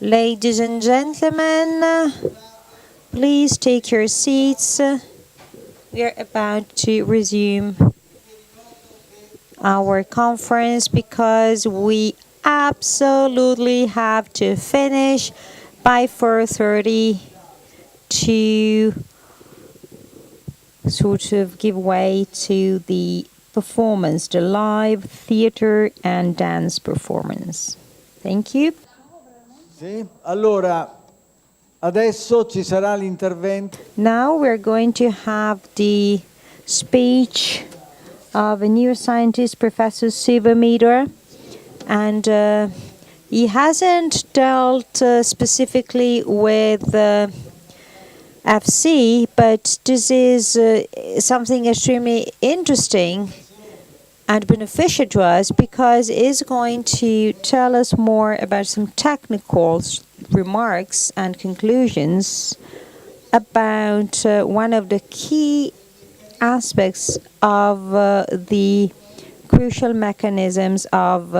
Ladies and gentlemen, please take your seats. We are about to resume our conference because we absolutely have to finish by 4:30 to sort of give way to the performance, the live theater and dance performance. Thank you. Sì, allora adesso ci sarà l'intervento. Now we're going to have the speech of a neuroscientist, Professor Siva, and he hasn't dealt specifically with FC, but this is something extremely interesting and beneficial to us because it's going to tell us more about some technical remarks and conclusions about one of the key aspects of the crucial mechanisms of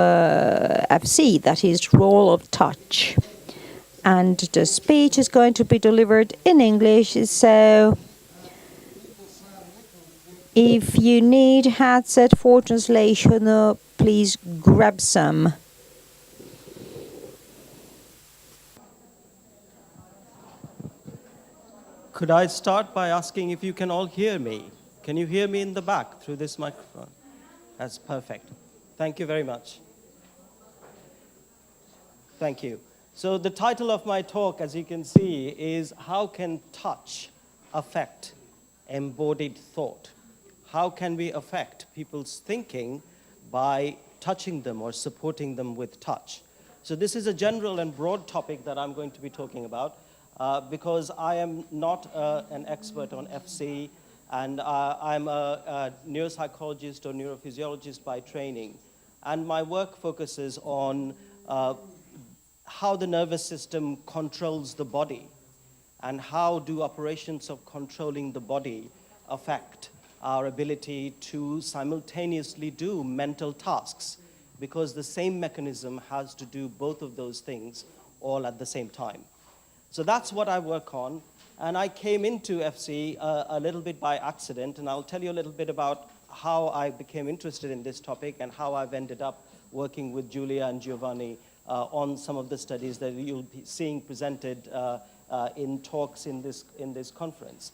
FC, that is, role of touch. And the speech is going to be delivered in English, so if you need headset for translation, please grab some. Could I start by asking if you can all hear me? Can you hear me in the back through this microphone? That's perfect. Thank you very much. Thank you. So the title of my talk, as you can see, is How Can Touch Affect Embodied Thought? How can we affect people's thinking by touching them or supporting them with touch? So this is a general and broad topic that I'm going to be talking about. Because I am not an expert on FC, and I'm a neuropsychologist or neurophysiologist by training. And my work focuses on how the nervous system controls the body, and how do operations of controlling the body affect our ability to simultaneously do mental tasks, because the same mechanism has to do both of those things all at the same time. So that's what I work on, and I came into FC a little bit by accident, and I'll tell you a little bit about how I became interested in this topic and how I've ended up working with Julia and Giovanni on some of the studies that you'll be seeing presented in talks in this conference.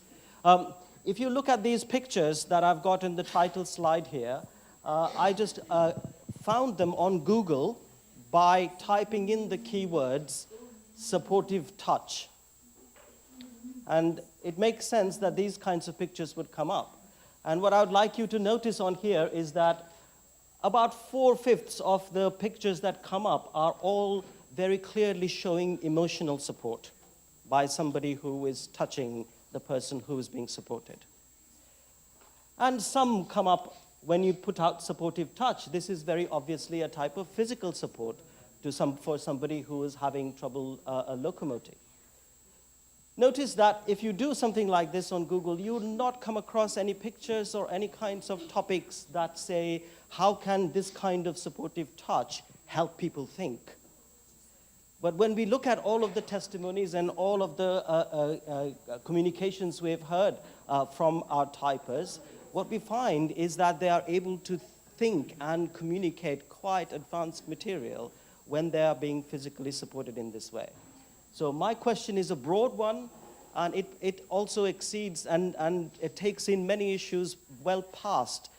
If you look at these pictures that I've got in the title slide here, I just found them on Google by typing in the keywords supportive touch. And it makes sense that these kinds of pictures would come up. And what I would like you to notice on here is that about 4/5 of the pictures that come up are all very clearly showing emotional support by somebody who is touching the person who is being supported. And some come up when you put out supportive touch. This is very obviously a type of physical support for somebody who is having trouble locomoting. Notice that if you do something like this on Google, you will not come across any pictures or any kinds of topics that say, how can this kind of supportive touch help people think? But when we look at all of the testimonies and all of the communications we've heard from our typers, what we find is that they are able to think and communicate quite advanced material when they are being physically supported in this way. So my question is a broad one, and it also exceeds and it takes in many issues well past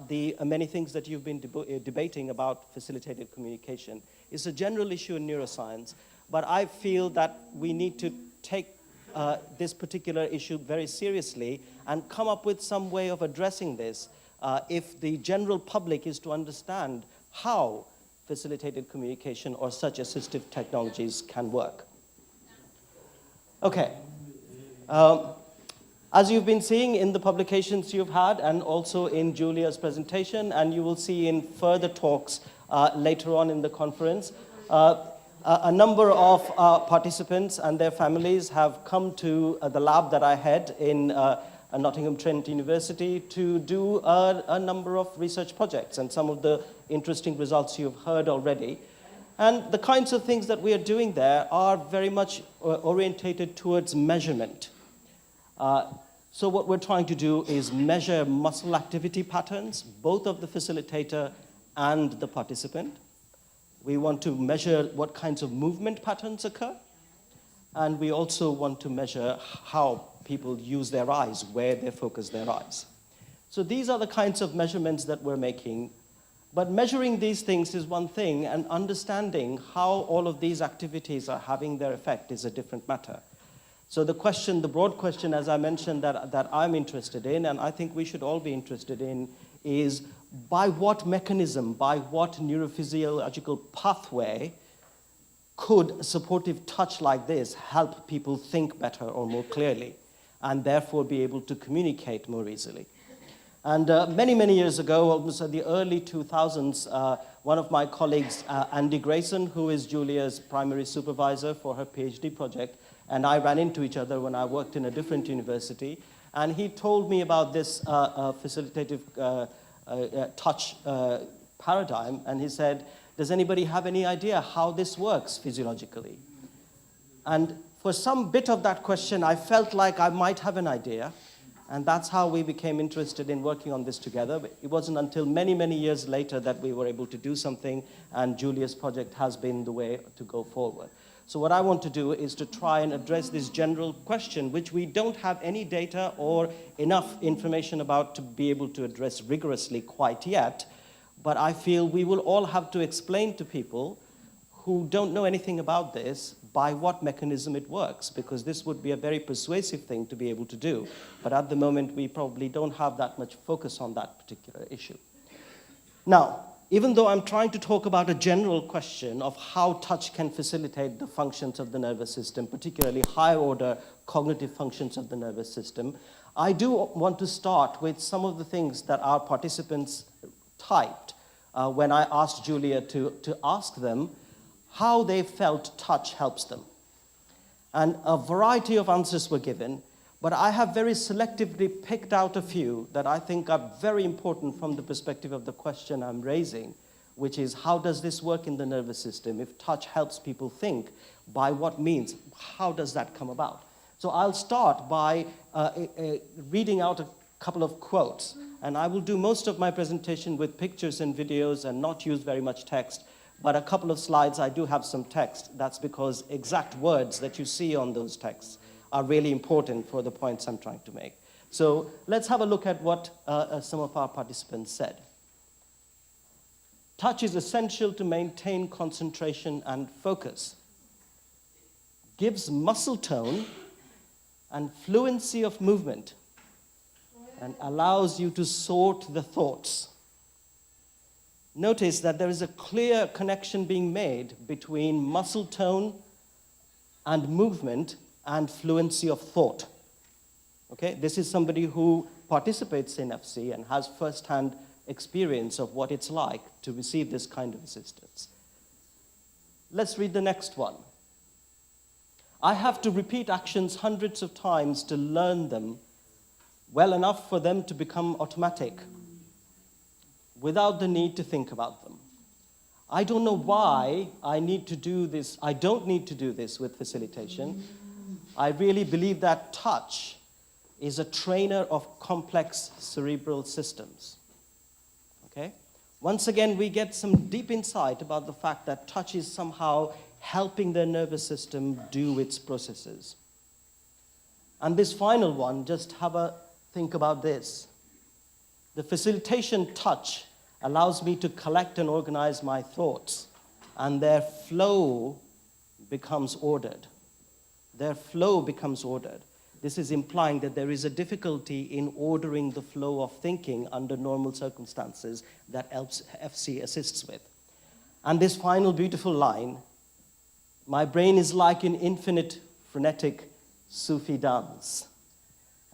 the many things that you've been debating about facilitated communication. It's a general issue in neuroscience, but I feel that we need to take this particular issue very seriously and come up with some way of addressing this if the general public is to understand how facilitated communication or such assistive technologies can work. Okay. As you've been seeing in the publications you've had and also in Julia's presentation, and you will see in further talks later on in the conference, a number of participants and their families have come to the lab that I had in Nottingham Trent University to do a number of research projects, and some of the interesting results you've heard already. And the kinds of things that we are doing there are very much orientated towards measurement. So what we're trying to do is measure muscle activity patterns, both of the facilitator and the participant. We want to measure what kinds of movement patterns occur. And we also want to measure how people use their eyes, where they focus their eyes. So these are the kinds of measurements that we're making. But measuring these things is one thing, and understanding how all of these activities are having their effect is a different matter. So the question, the broad question, as I mentioned, that I'm interested in, and I think we should all be interested in, is by what mechanism, by what neurophysiological pathway could supportive touch like this help people think better or more clearly, and therefore be able to communicate more easily? And many, many years ago, almost in the early 2000s, one of my colleagues, Andy Grayson, who is Julia's primary supervisor for her PhD project, and I ran into each other when I worked in a different university, and he told me about this facilitative touch paradigm, and he said, does anybody have any idea how this works physiologically? And for some bit of that question, I felt like I might have an idea, and that's how we became interested in working on this together. But it wasn't until many, many years later that we were able to do something, and Julia's project has been the way to go forward. So what I want to do is to try and address this general question, which we don't have any data or enough information about to be able to address rigorously quite yet. But I feel we will all have to explain to people who don't know anything about this by what mechanism it works, because this would be a very persuasive thing to be able to do. But at the moment, we probably don't have that much focus on that particular issue. Now, even though I'm trying to talk about a general question of how touch can facilitate the functions of the nervous system, particularly higher order cognitive functions of the nervous system, I do want to start with some of the things that our participants typed when I asked Julia to ask them how they felt touch helps them. And a variety of answers were given, but I have very selectively picked out a few that I think are very important from the perspective of the question I'm raising, which is how does this work in the nervous system? If touch helps people think, by what means? How does that come about? So I'll start by reading out a couple of quotes, and I will do most of my presentation with pictures and videos and not use very much text. But a couple of slides, I do have some text. That's because exact words that you see on those texts are really important for the points I'm trying to make. So let's have a look at what some of our participants said. Touch is essential to maintain concentration and focus. Gives muscle tone and fluency of movement and allows you to sort the thoughts. Notice that there is a clear connection being made between muscle tone and movement and fluency of thought. Okay, this is somebody who participates in FC and has first-hand experience of what it's like to receive this kind of assistance. Let's read the next one. I have to repeat actions hundreds of times to learn them well enough for them to become automatic, without the need to think about them. I don't know why I need to do this. I don't need to do this with facilitation. I really believe that touch is a trainer of complex cerebral systems. Okay? Once again, we get some deep insight about the fact that touch is somehow helping the nervous system do its processes. And this final one, just have a think about this. The facilitation touch allows me to collect and organize my thoughts, and their flow becomes ordered. Their flow becomes ordered. This is implying that there is a difficulty in ordering the flow of thinking under normal circumstances that FC assists with. And this final beautiful line, my brain is like an infinite frenetic Sufi dance,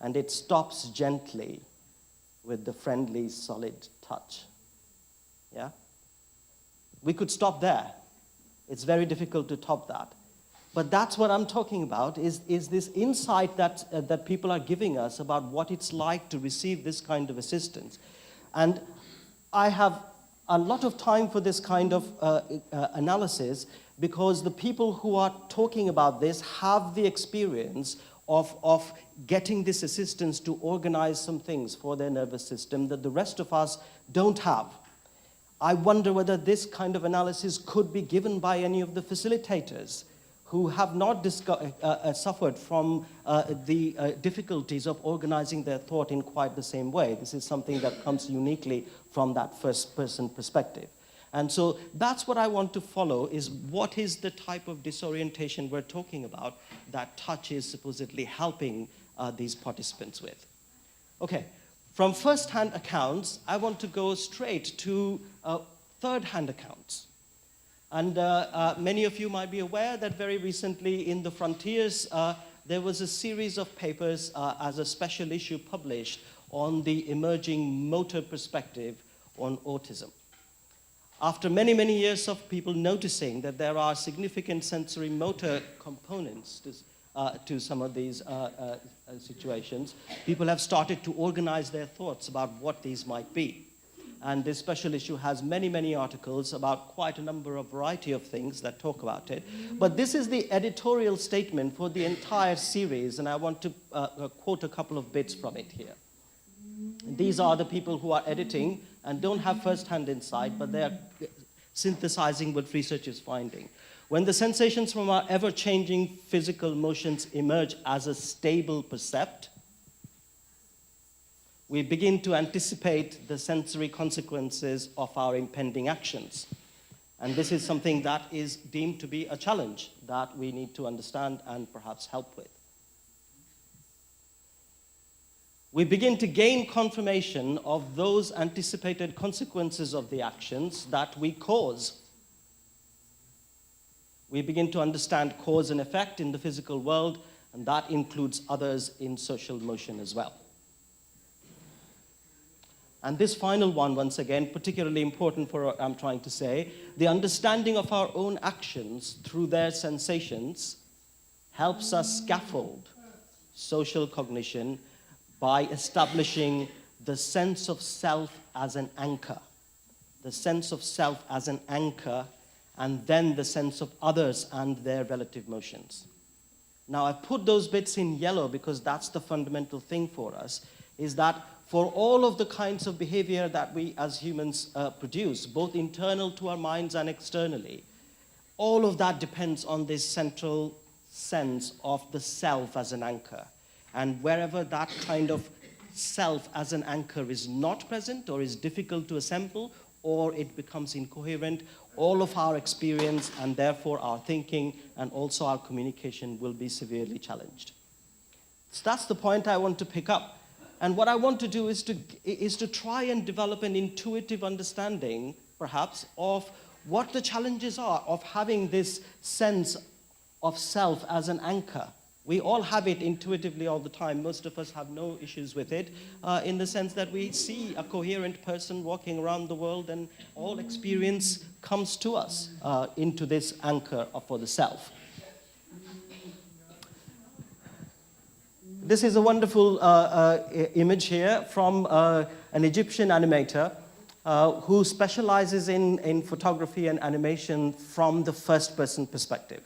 and it stops gently with the friendly solid touch. Yeah? We could stop there. It's very difficult to top that. But that's what I'm talking about, is this insight that people are giving us about what it's like to receive this kind of assistance. And I have a lot of time for this kind of analysis because the people who are talking about this have the experience of getting this assistance to organize some things for their nervous system that the rest of us don't have. I wonder whether this kind of analysis could be given by any of the facilitators who have not suffered from the difficulties of organizing their thought in quite the same way. This is something that comes uniquely from that first-person perspective. And so that's what I want to follow, is what is the type of disorientation we're talking about that touch is supposedly helping these participants with. Okay, from first-hand accounts, I want to go straight to third-hand accounts. And many of you might be aware that very recently in the Frontiers, there was a series of papers as a special issue published on the emerging motor perspective on autism. After many, many years of people noticing that there are significant sensory motor components to some of these situations, people have started to organize their thoughts about what these might be. And this special issue has many, many articles about quite a number of variety of things that talk about it. But this is the editorial statement for the entire series, and I want to quote a couple of bits from it here. These are the people who are editing and don't have first-hand insight, but they are synthesizing what research is finding. When the sensations from our ever-changing physical motions emerge as a stable percept, we begin to anticipate the sensory consequences of our impending actions. And this is something that is deemed to be a challenge that we need to understand and perhaps help with. We begin to gain confirmation of those anticipated consequences of the actions that we cause. We begin to understand cause and effect in the physical world, and that includes others in social motion as well. And this final one, once again, particularly important for what I'm trying to say, the understanding of our own actions through their sensations helps us scaffold social cognition by establishing the sense of self as an anchor. The sense of self as an anchor, and then the sense of others and their relative motions. Now, I put those bits in yellow because that's the fundamental thing for us, is that for all of the kinds of behavior that we as humans produce, both internal to our minds and externally, all of that depends on this central sense of the self as an anchor. And wherever that kind of self as an anchor is not present or is difficult to assemble, or it becomes incoherent, all of our experience and therefore our thinking and also our communication will be severely challenged. So that's the point I want to pick up. And what I want to do is to try and develop an intuitive understanding, perhaps, of what the challenges are of having this sense of self as an anchor. We all have it intuitively all the time. Most of us have no issues with it, in the sense that we see a coherent person walking around the world and all experience comes to us into this anchor for the self. This is a wonderful image here from an Egyptian animator who specializes in photography and animation from the first-person perspective.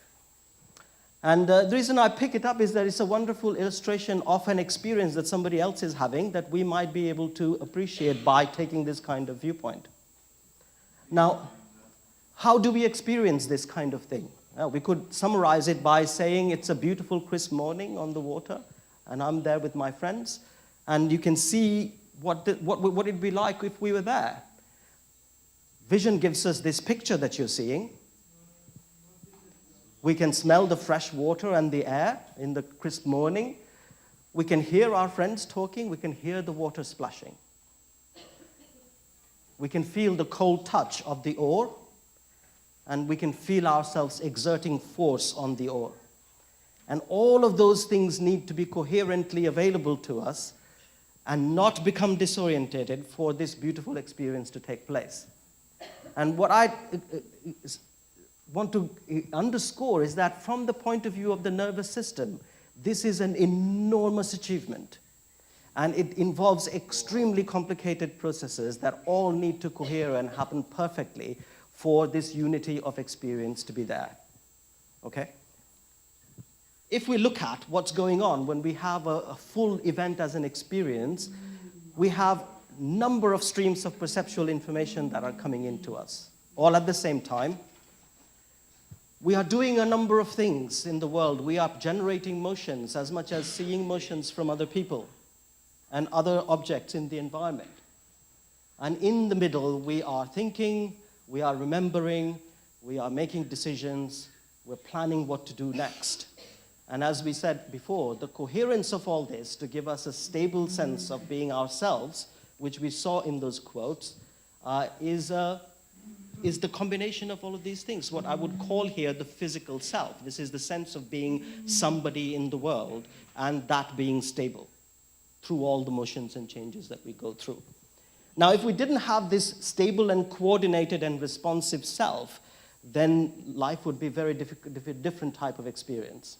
And the reason I pick it up is that it's a wonderful illustration of an experience that somebody else is having that we might be able to appreciate by taking this kind of viewpoint. Now, how do we experience this kind of thing? We could summarize it by saying it's a beautiful, crisp morning on the water, and I'm there with my friends, and you can see what it'd be like if we were there. Vision gives us this picture that you're seeing. We can smell the fresh water and the air in the crisp morning. We can hear our friends talking. We can hear the water splashing. We can feel the cold touch of the oar, and we can feel ourselves exerting force on the oar. And all of those things need to be coherently available to us and not become disorientated for this beautiful experience to take place. And what I want to underscore is that from the point of view of the nervous system, this is an enormous achievement. And it involves extremely complicated processes that all need to cohere and happen perfectly for this unity of experience to be there. Okay? If we look at what's going on when we have a full event as an experience, we have a number of streams of perceptual information that are coming into us, all at the same time. We are doing a number of things in the world. We are generating motions as much as seeing motions from other people and other objects in the environment. And in the middle, we are thinking, we are remembering, we are making decisions, we're planning what to do next. And as we said before, the coherence of all this to give us a stable sense of being ourselves, which we saw in those quotes, is the combination of all of these things, what I would call here the physical self. This is the sense of being somebody in the world and that being stable through all the motions and changes that we go through. Now, if we didn't have this stable and coordinated and responsive self, then life would be very different type of experience.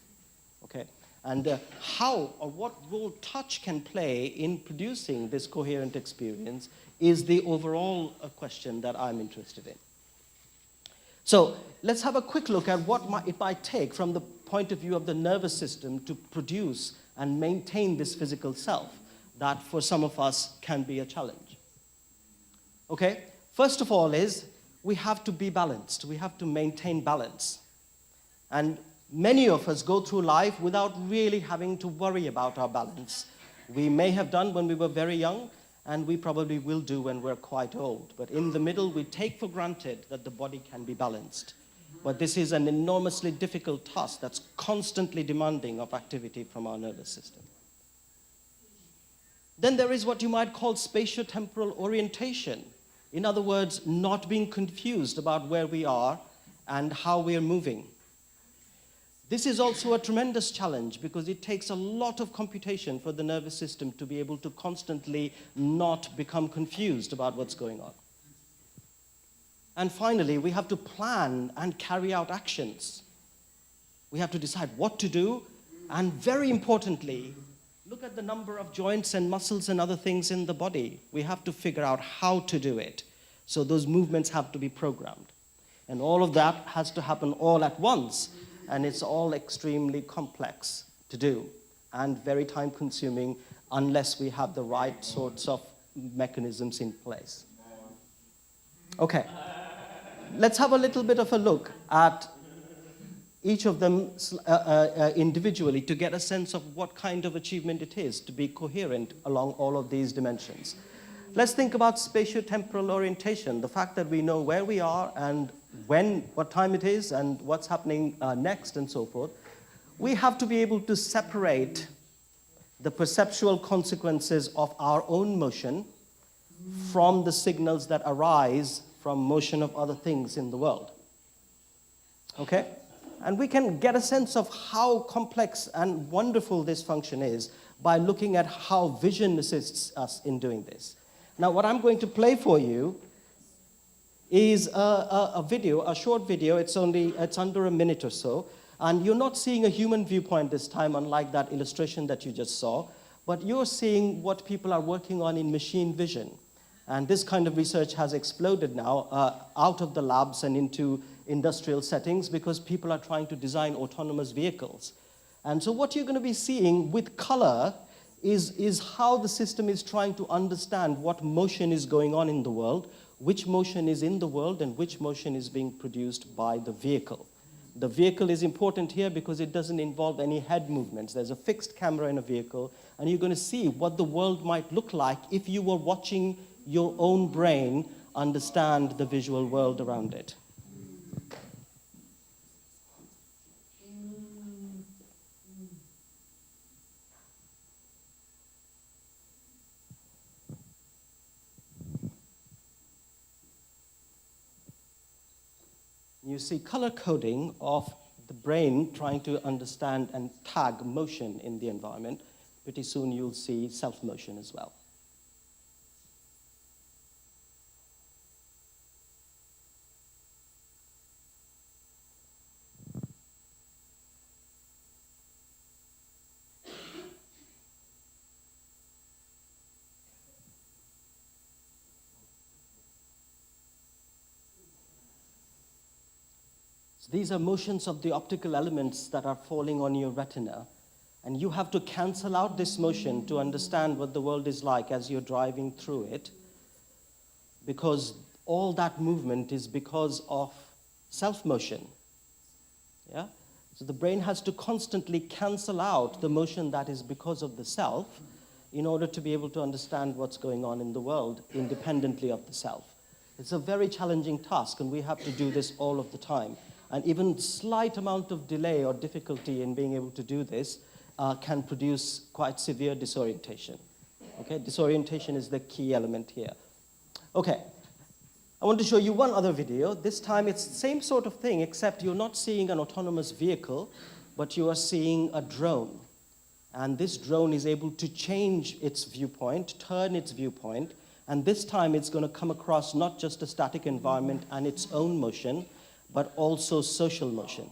Okay? And how or what role touch can play in producing this coherent experience is the overall question that I'm interested in. So let's have a quick look at what it might take from the point of view of the nervous system to produce and maintain this physical self that for some of us can be a challenge. Okay? First of all is we have to be balanced. We have to maintain balance. And many of us go through life without really having to worry about our balance. We may have done when we were very young, and we probably will do when we're quite old. But in the middle, we take for granted that the body can be balanced. But this is an enormously difficult task that's constantly demanding of activity from our nervous system. Then there is what you might call spatiotemporal orientation. In other words, not being confused about where we are and how we are moving. This is also a tremendous challenge because it takes a lot of computation for the nervous system to be able to constantly not become confused about what's going on. And finally, we have to plan and carry out actions. We have to decide what to do, and very importantly, look at the number of joints and muscles and other things in the body. We have to figure out how to do it. So those movements have to be programmed. And all of that has to happen all at once. And it's all extremely complex to do and very time-consuming unless we have the right sorts of mechanisms in place. Okay, let's have a little bit of a look at each of them individually to get a sense of what kind of achievement it is to be coherent along all of these dimensions. Let's think about spatiotemporal orientation, the fact that we know where we are and what time it is and what's happening next and so forth. We have to be able to separate the perceptual consequences of our own motion from the signals that arise from motion of other things in the world. Okay? And we can get a sense of how complex and wonderful this function is by looking at how vision assists us in doing this. Now, what I'm going to play for you is a video, a short video. It's under a minute or so. And you're not seeing a human viewpoint this time, unlike that illustration that you just saw. But you're seeing what people are working on in machine vision. And this kind of research has exploded now out of the labs and into industrial settings because people are trying to design autonomous vehicles. And so what you're going to be seeing with color is how the system is trying to understand what motion is going on in the world, which motion is in the world, and which motion is being produced by the vehicle. The vehicle is important here because it doesn't involve any head movements. There's a fixed camera in a vehicle, and you're going to see what the world might look like if you were watching your own brain understand the visual world around it. You see color coding of the brain trying to understand and tag motion in the environment. Pretty soon you'll see self-motion as well. These are motions of the optical elements that are falling on your retina. And you have to cancel out this motion to understand what the world is like as you're driving through it, because all that movement is because of self-motion. Yeah? So the brain has to constantly cancel out the motion that is because of the self in order to be able to understand what's going on in the world independently of the self. It's a very challenging task, and we have to do this all of the time. And even slight amount of delay or difficulty in being able to do this can produce quite severe disorientation. Okay, disorientation is the key element here. Okay, I want to show you one other video. This time it's the same sort of thing, except you're not seeing an autonomous vehicle, but you are seeing a drone. And this drone is able to change its viewpoint, turn its viewpoint, and this time it's going to come across not just a static environment and its own motion, but also social motion.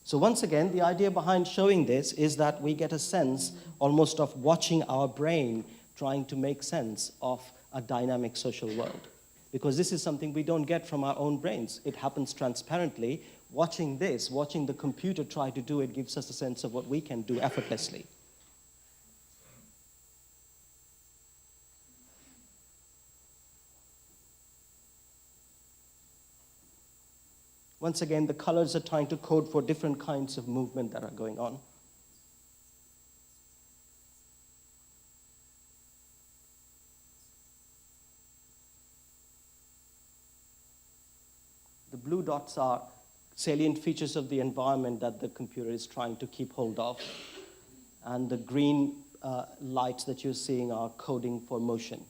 So once again, the idea behind showing this is that we get a sense almost of watching our brain trying to make sense of a dynamic social world. Because this is something we don't get from our own brains. It happens transparently. Watching this, watching the computer try to do it, gives us a sense of what we can do effortlessly. Once again, the colors are trying to code for different kinds of movement that are going on. The blue dots are salient features of the environment that the computer is trying to keep hold of. And the green lights that you're seeing are coding for motion.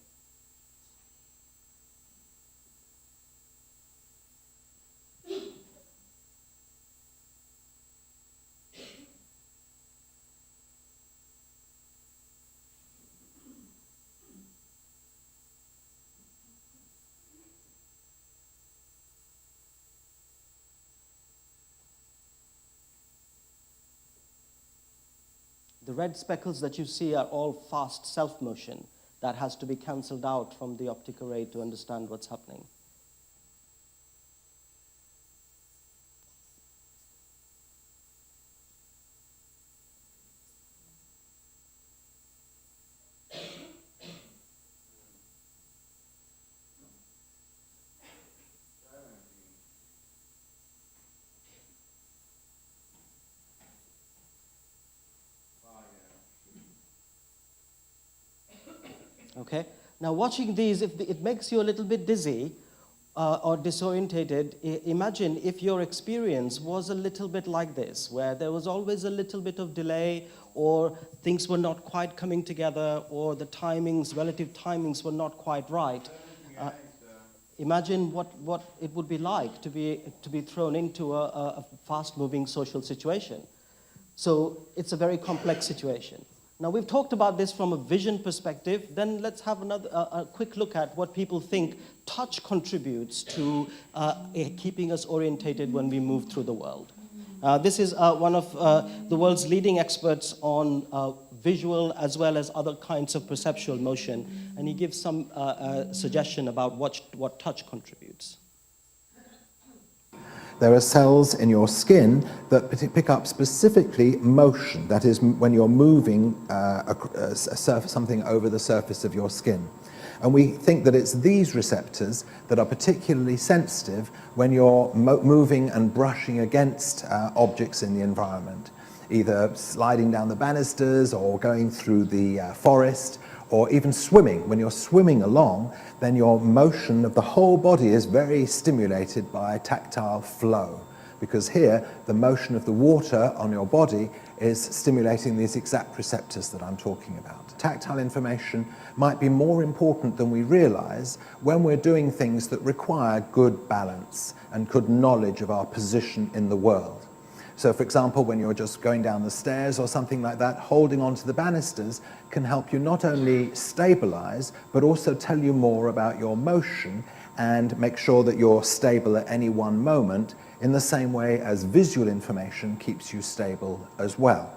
The red speckles that you see are all fast self-motion that has to be cancelled out from the optic array to understand what's happening. Okay. Now, watching these, if it makes you a little bit dizzy or disorientated, imagine if your experience was a little bit like this, where there was always a little bit of delay, or things were not quite coming together, or the timings, relative timings were not quite right. Imagine what it would be like to be thrown into a fast-moving social situation. So it's a very complex situation. Now, we've talked about this from a vision perspective. Then let's have a quick look at what people think touch contributes to keeping us orientated when we move through the world. This is one of the world's leading experts on visual as well as other kinds of perceptual motion, and he gives some suggestion about what touch contributes. There are cells in your skin that pick up specifically motion, that is, when you're moving something over the surface of your skin. And we think that it's these receptors that are particularly sensitive when you're moving and brushing against objects in the environment, either sliding down the banisters or going through the forest, or even swimming. When you're swimming along, then your motion of the whole body is very stimulated by tactile flow, because here the motion of the water on your body is stimulating these exact receptors that I'm talking about. Tactile information might be more important than we realize when we're doing things that require good balance and good knowledge of our position in the world. So, for example, when you're just going down the stairs or something like that, holding onto the banisters can help you not only stabilize, but also tell you more about your motion and make sure that you're stable at any one moment, in the same way as visual information keeps you stable as well.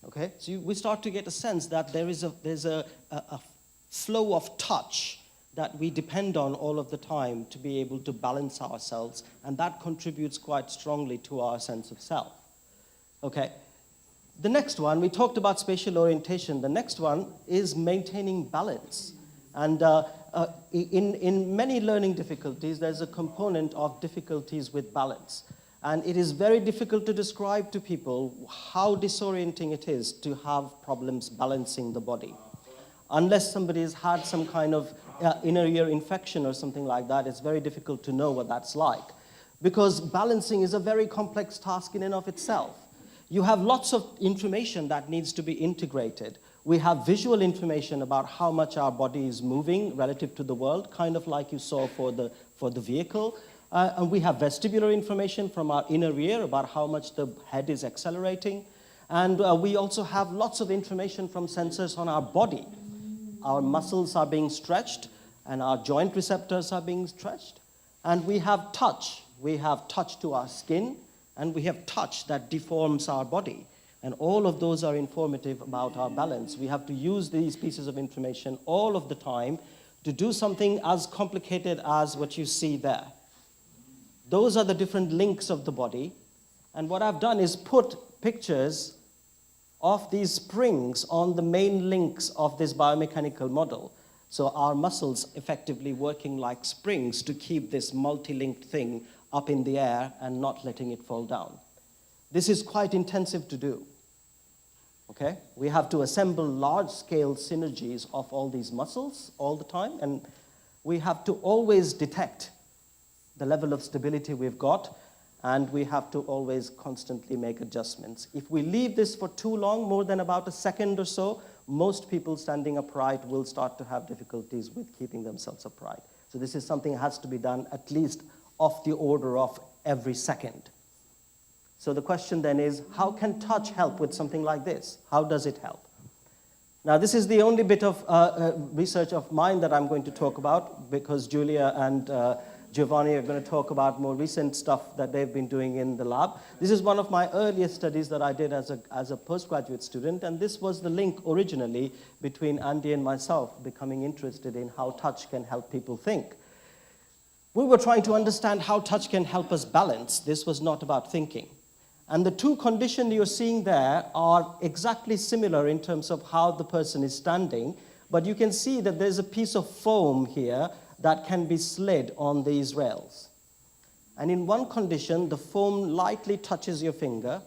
Okay, so we start to get a sense that there's a flow of touch that we depend on all of the time to be able to balance ourselves, and that contributes quite strongly to our sense of self. Okay. The next one, we talked about spatial orientation. The next one is maintaining balance. And in many learning difficulties, there's a component of difficulties with balance. And it is very difficult to describe to people how disorienting it is to have problems balancing the body. Unless somebody has had some kind of inner ear infection or something like that, it's very difficult to know what that's like. Because balancing is a very complex task in and of itself. You have lots of information that needs to be integrated. We have visual information about how much our body is moving relative to the world, kind of like you saw for the vehicle. And we have vestibular information from our inner ear about how much the head is accelerating. And we also have lots of information from sensors on our body. Our muscles are being stretched, and our joint receptors are being stretched. And we have touch. We have touch to our skin, and we have touch that deforms our body. And all of those are informative about our balance. We have to use these pieces of information all of the time to do something as complicated as what you see there. Those are the different links of the body. And what I've done is put pictures of these springs on the main links of this biomechanical model. So our muscles effectively working like springs to keep this multi-linked thing up in the air and not letting it fall down. This is quite intensive to do. Okay? We have to assemble large-scale synergies of all these muscles all the time, and we have to always detect the level of stability we've got, and we have to always constantly make adjustments. If we leave this for too long, more than about a second or so, most people standing upright will start to have difficulties with keeping themselves upright. So this is something that has to be done at least of the order of every second. So the question then is, how can touch help with something like this? How does it help? Now, this is the only bit of research of mine that I'm going to talk about, because Julia and Giovanni are going to talk about more recent stuff that they've been doing in the lab. This is one of my earliest studies that I did as a postgraduate student, and this was the link originally between Andy and myself becoming interested in how touch can help people think. We were trying to understand how touch can help us balance. This was not about thinking. And the two conditions you're seeing there are exactly similar in terms of how the person is standing, but you can see that there's a piece of foam here that can be slid on these rails. And in one condition, the foam lightly touches your finger,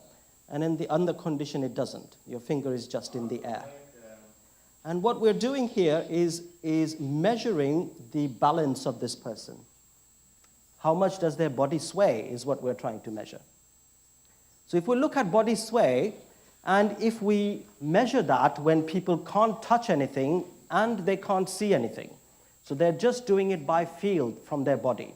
and in the other condition, it doesn't. Your finger is just in the air. And what we're doing here is measuring the balance of this person. How much does their body sway is what we're trying to measure. So if we look at body sway, and if we measure that when people can't touch anything and they can't see anything, so they're just doing it by feel from their body,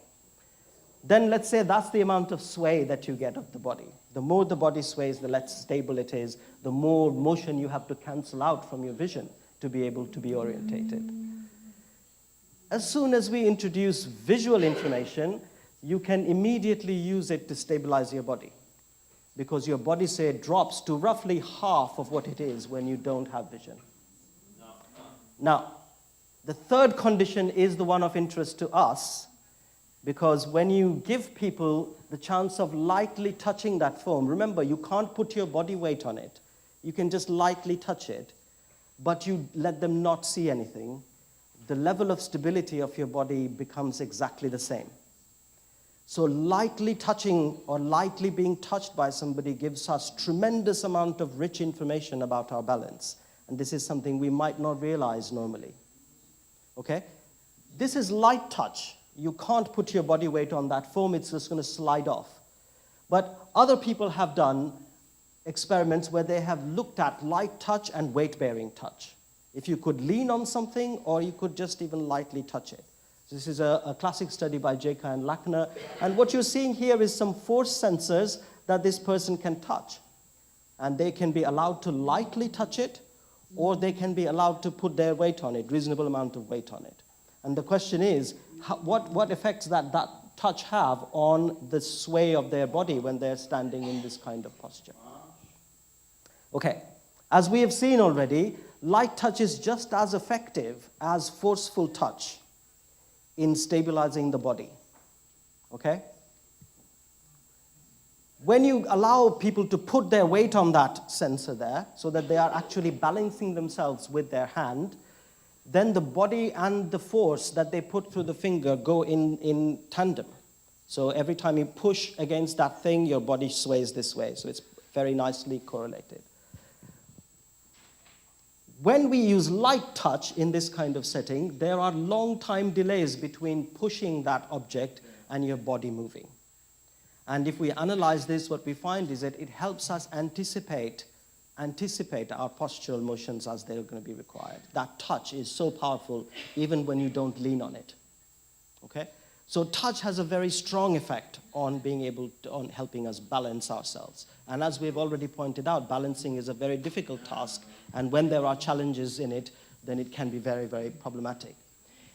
then let's say that's the amount of sway that you get of the body. The more the body sways, the less stable it is, the more motion you have to cancel out from your vision to be able to be orientated. As soon as we introduce visual information, you can immediately use it to stabilize your body, because your body, say, drops to roughly half of what it is when you don't have vision. Now, the third condition is the one of interest to us, because when you give people the chance of lightly touching that foam, remember, you can't put your body weight on it. You can just lightly touch it, but you let them not see anything. The level of stability of your body becomes exactly the same. So lightly touching or lightly being touched by somebody gives us tremendous amount of rich information about our balance. And this is something we might not realize normally. Okay? This is light touch. You can't put your body weight on that foam. It's just going to slide off. But other people have done experiments where they have looked at light touch and weight-bearing touch. If you could lean on something, or you could just even lightly touch it. This is a classic study by Jaka and Lackner. And what you're seeing here is some force sensors that this person can touch. And they can be allowed to lightly touch it, or they can be allowed to put their weight on it, reasonable amount of weight on it. And the question is, what effects that touch have on the sway of their body when they're standing in this kind of posture? Okay, as we have seen already, light touch is just as effective as forceful touch. in stabilizing the body. Okay? When you allow people to put their weight on that sensor there so that they are actually balancing themselves with their hand, then the body and the force that they put through the finger go in tandem. So every time you push against that thing, your body sways this way. So it's very nicely correlated. When we use light touch in this kind of setting, there are long time delays between pushing that object and your body moving. And if we analyze this, what we find is that it helps us anticipate our postural motions as they're going to be required. That touch is so powerful, even when you don't lean on it. Okay? So touch has a very strong effect on on helping us balance ourselves. And as we've already pointed out, balancing is a very difficult task, and when there are challenges in it, then it can be very, very problematic.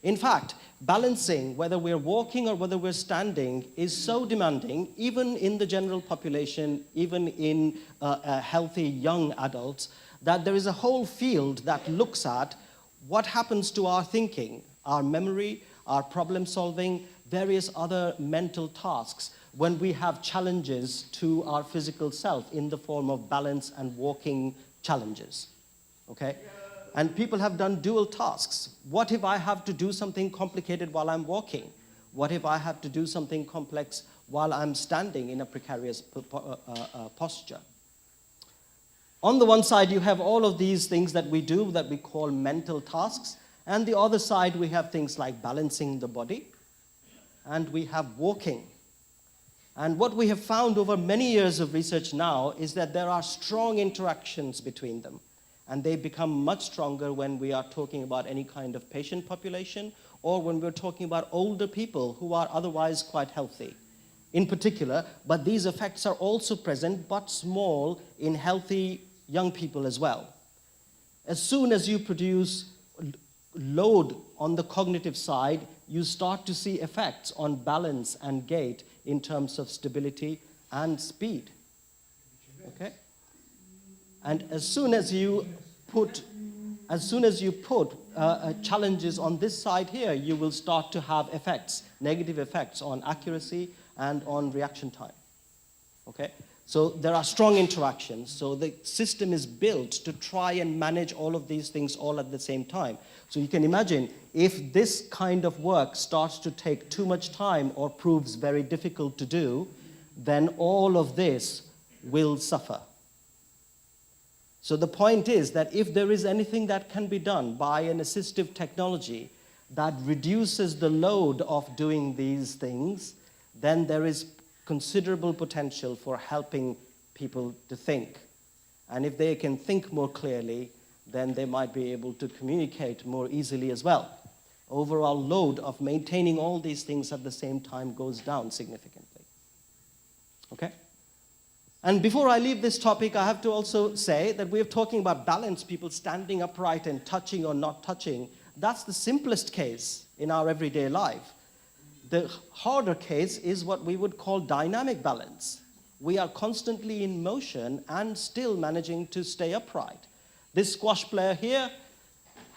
In fact, balancing, whether we're walking or whether we're standing, is so demanding, even in the general population, even in healthy young adults, that there is a whole field that looks at what happens to our thinking, our memory, our problem solving, various other mental tasks when we have challenges to our physical self in the form of balance and walking challenges. Okay? And people have done dual tasks. What if I have to do something complicated while I'm walking? What if I have to do something complex while I'm standing in a precarious posture? On the one side, you have all of these things that we do that we call mental tasks. And the other side, we have things like balancing the body. And we have walking. And what we have found over many years of research now is that there are strong interactions between them. And they become much stronger when we are talking about any kind of patient population or when we're talking about older people who are otherwise quite healthy in particular. But these effects are also present, but small, in healthy young people as well. As soon as you produce load on the cognitive side, you start to see effects on balance and gait in terms of stability and speed. Okay? And as soon as you put challenges on this side here, you will start to have effects, negative effects on accuracy and on reaction time. Okay? So there are strong interactions. So the system is built to try and manage all of these things all at the same time. So you can imagine if this kind of work starts to take too much time or proves very difficult to do, then all of this will suffer. So the point is that if there is anything that can be done by an assistive technology that reduces the load of doing these things, then there is considerable potential for helping people to think. And if they can think more clearly, then they might be able to communicate more easily as well. Overall load of maintaining all these things at the same time goes down significantly. Okay? And before I leave this topic, I have to also say that we're talking about balance, people standing upright and touching or not touching. That's the simplest case in our everyday life. The harder case is what we would call dynamic balance. We are constantly in motion and still managing to stay upright. This squash player here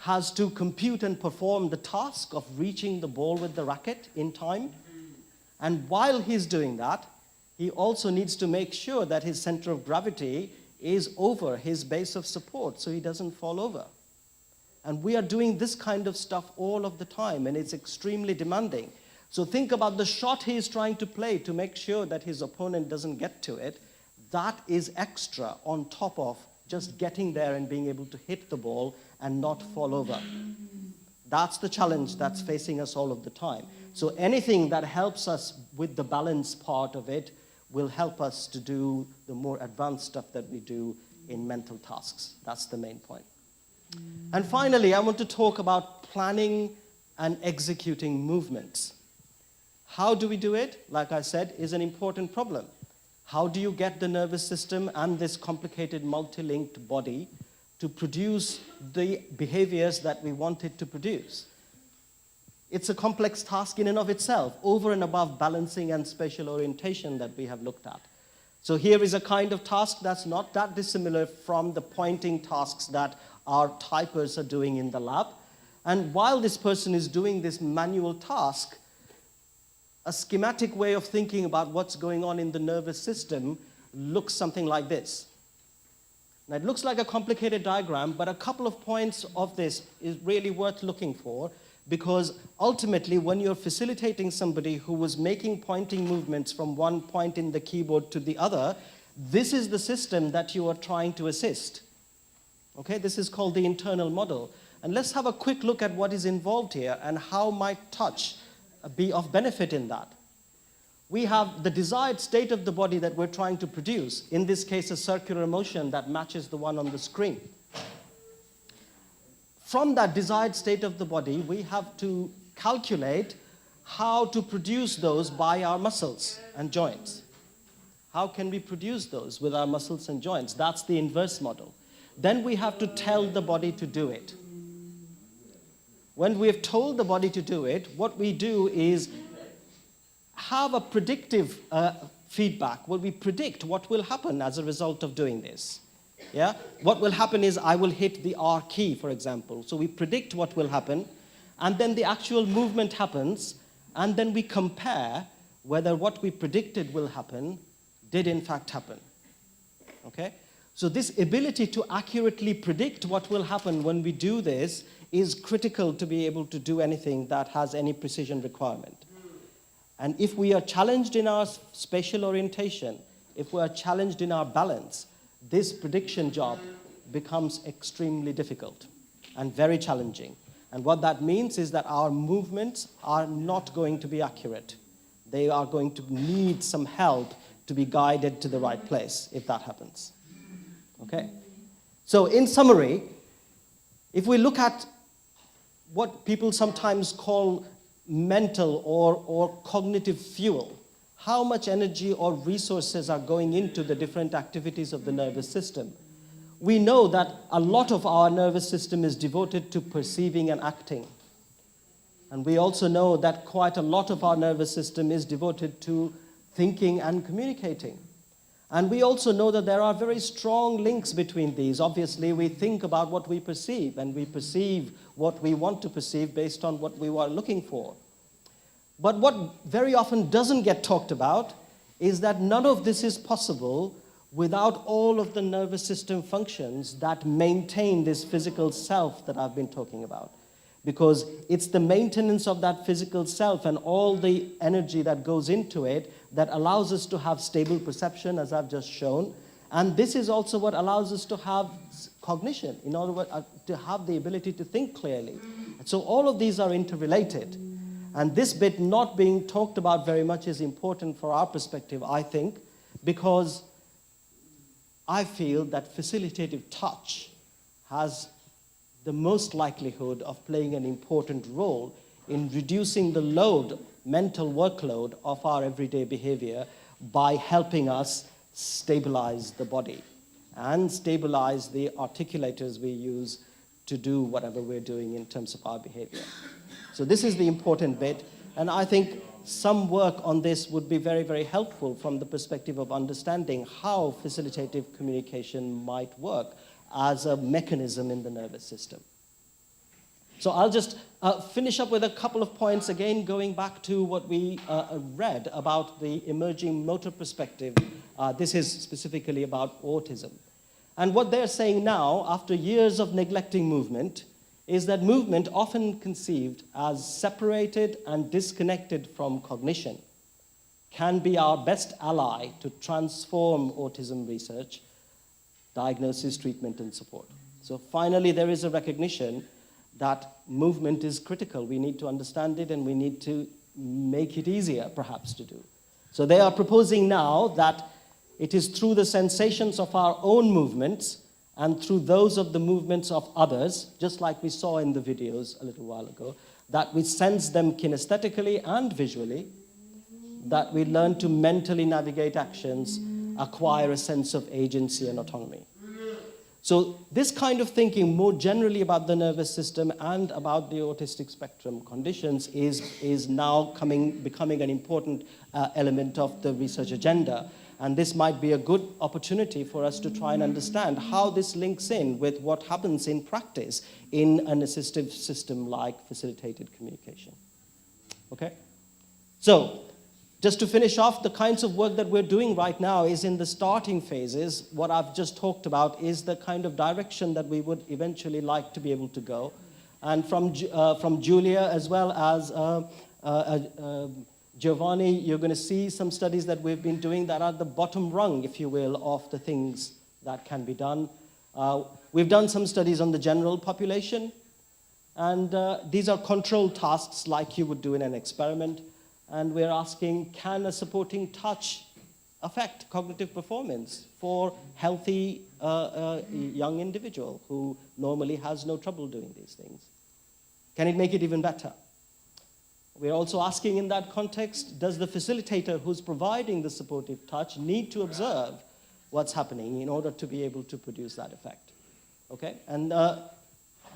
has to compute and perform the task of reaching the ball with the racket in time. And while he's doing that, he also needs to make sure that his center of gravity is over his base of support so he doesn't fall over. And we are doing this kind of stuff all of the time, and it's extremely demanding. So think about the shot he is trying to play to make sure that his opponent doesn't get to it. That is extra on top of just getting there and being able to hit the ball and not fall over. That's the challenge that's facing us all of the time. So anything that helps us with the balance part of it will help us to do the more advanced stuff that we do in mental tasks. That's the main point. And finally, I want to talk about planning and executing movements. How do we do it? Like I said, is an important problem. How do you get the nervous system and this complicated multi-linked body to produce the behaviors that we want it to produce? It's a complex task in and of itself, over and above balancing and spatial orientation that we have looked at. So here is a kind of task that's not that dissimilar from the pointing tasks that our typers are doing in the lab. And while this person is doing this manual task, a schematic way of thinking about what's going on in the nervous system looks something like this. Now, it looks like a complicated diagram, but a couple of points of this is really worth looking for, because ultimately, when you're facilitating somebody who was making pointing movements from one point in the keyboard to the other, this is the system that you are trying to assist. Okay, this is called the internal model. And let's have a quick look at what is involved here and how might touch be of benefit in that. We have the desired state of the body that we're trying to produce, in this case a circular motion that matches the one on the screen. From that desired state of the body, we have to calculate how to produce those by our muscles and joints. How can we produce those with our muscles and joints? That's the inverse model. Then we have to tell the body to do it. When we have told the body to do it, what we do is have a predictive feedback where we predict what will happen as a result of doing this. Yeah? What will happen is I will hit the R key, for example. So we predict what will happen, and then the actual movement happens, and then we compare whether what we predicted will happen did in fact happen. Okay? So this ability to accurately predict what will happen when we do this is critical to be able to do anything that has any precision requirement. And if we are challenged in our spatial orientation, if we are challenged in our balance, this prediction job becomes extremely difficult and very challenging. And what that means is that our movements are not going to be accurate. They are going to need some help to be guided to the right place if that happens. Okay? So in summary, if we look at what people sometimes call mental or cognitive fuel, how much energy or resources are going into the different activities of the nervous system, we know that a lot of our nervous system is devoted to perceiving and acting. And we also know that quite a lot of our nervous system is devoted to thinking and communicating. And we also know that there are very strong links between these. Obviously, we think about what we perceive, and we perceive what we want to perceive based on what we are looking for. But what very often doesn't get talked about is that none of this is possible without all of the nervous system functions that maintain this physical self that I've been talking about. Because it's the maintenance of that physical self and all the energy that goes into it that allows us to have stable perception, as I've just shown. And this is also what allows us to have cognition, in order to have the ability to think clearly. So all of these are interrelated. And this bit not being talked about very much is important for our perspective, I think, because I feel that facilitative touch has the most likelihood of playing an important role in reducing the load, mental workload of our everyday behavior by helping us stabilize the body and stabilize the articulators we use to do whatever we're doing in terms of our behavior. So this is the important bit, and I think some work on this would be very, very helpful from the perspective of understanding how facilitative communication might work as a mechanism in the nervous system. So I'll just finish up with a couple of points, again, going back to what we read about the emerging motor perspective. This is specifically about autism. And what they're saying now, after years of neglecting movement, is that movement, often conceived as separated and disconnected from cognition, can be our best ally to transform autism research, diagnosis, treatment, and support. So finally, there is a recognition that movement is critical. We need to understand it, and we need to make it easier, perhaps, to do. So they are proposing now that it is through the sensations of our own movements and through those of the movements of others, just like we saw in the videos a little while ago, that we sense them kinesthetically and visually, that we learn to mentally navigate actions, acquire a sense of agency and autonomy. So this kind of thinking more generally about the nervous system and about the autistic spectrum conditions is now becoming an important element of the research agenda. And this might be a good opportunity for us to try and understand how this links in with what happens in practice in an assistive system like facilitated communication. Okay? So, just to finish off, the kinds of work that we're doing right now is in the starting phases. What I've just talked about is the kind of direction that we would eventually like to be able to go. And from Julia as well as Giovanni, you're going to see some studies that we've been doing that are the bottom rung, if you will, of the things that can be done. We've done some studies on the general population, and these are controlled tasks like you would do in an experiment. And we're asking, can a supporting touch affect cognitive performance for healthy young individual who normally has no trouble doing these things? Can it make it even better? We're also asking in that context, does the facilitator who's providing the supportive touch need to observe what's happening in order to be able to produce that effect? Okay, and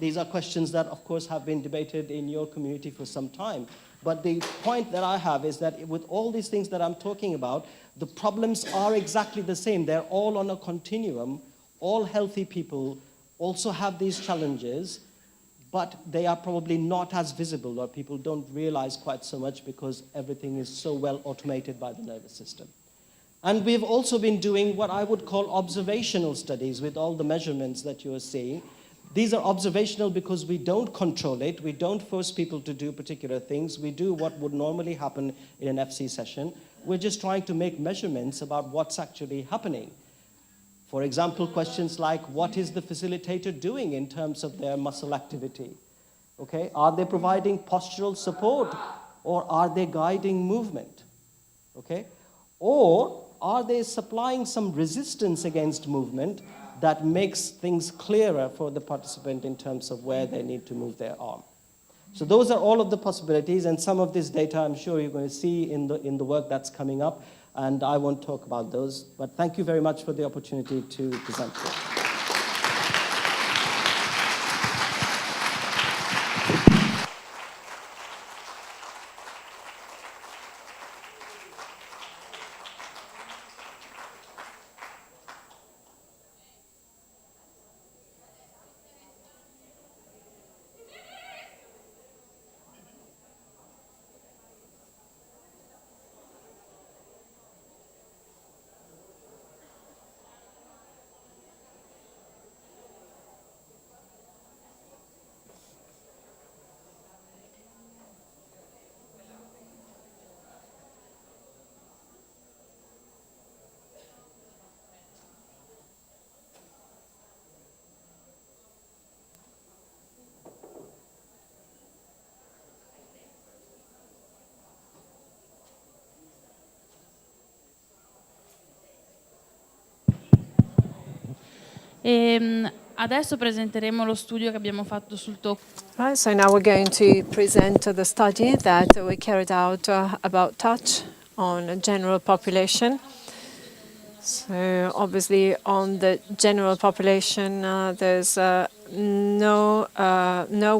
these are questions that, of course, have been debated in your community for some time. But the point that I have is that with all these things that I'm talking about, the problems are exactly the same. They're all on a continuum. All healthy people also have these challenges, but they are probably not as visible, or people don't realize quite so much because everything is so well automated by the nervous system. And we've also been doing what I would call observational studies with all the measurements that you are seeing. These are observational because we don't control it. We don't force people to do particular things. We do what would normally happen in an FC session. We're just trying to make measurements about what's actually happening. For example, questions like, what is the facilitator doing in terms of their muscle activity? Okay, are they providing postural support, or are they guiding movement? Okay, or are they supplying some resistance against movement that makes things clearer for the participant in terms of where they need to move their arm? So those are all of the possibilities, and some of this data I'm sure you're going to see in the work that's coming up, and I won't talk about those, but thank you very much for the opportunity to present here. Adesso presenteremo lo studio che abbiamo fatto sul tocco. Right, so now we're going to present the study that we carried out about touch on a general population. So obviously on the general population there's no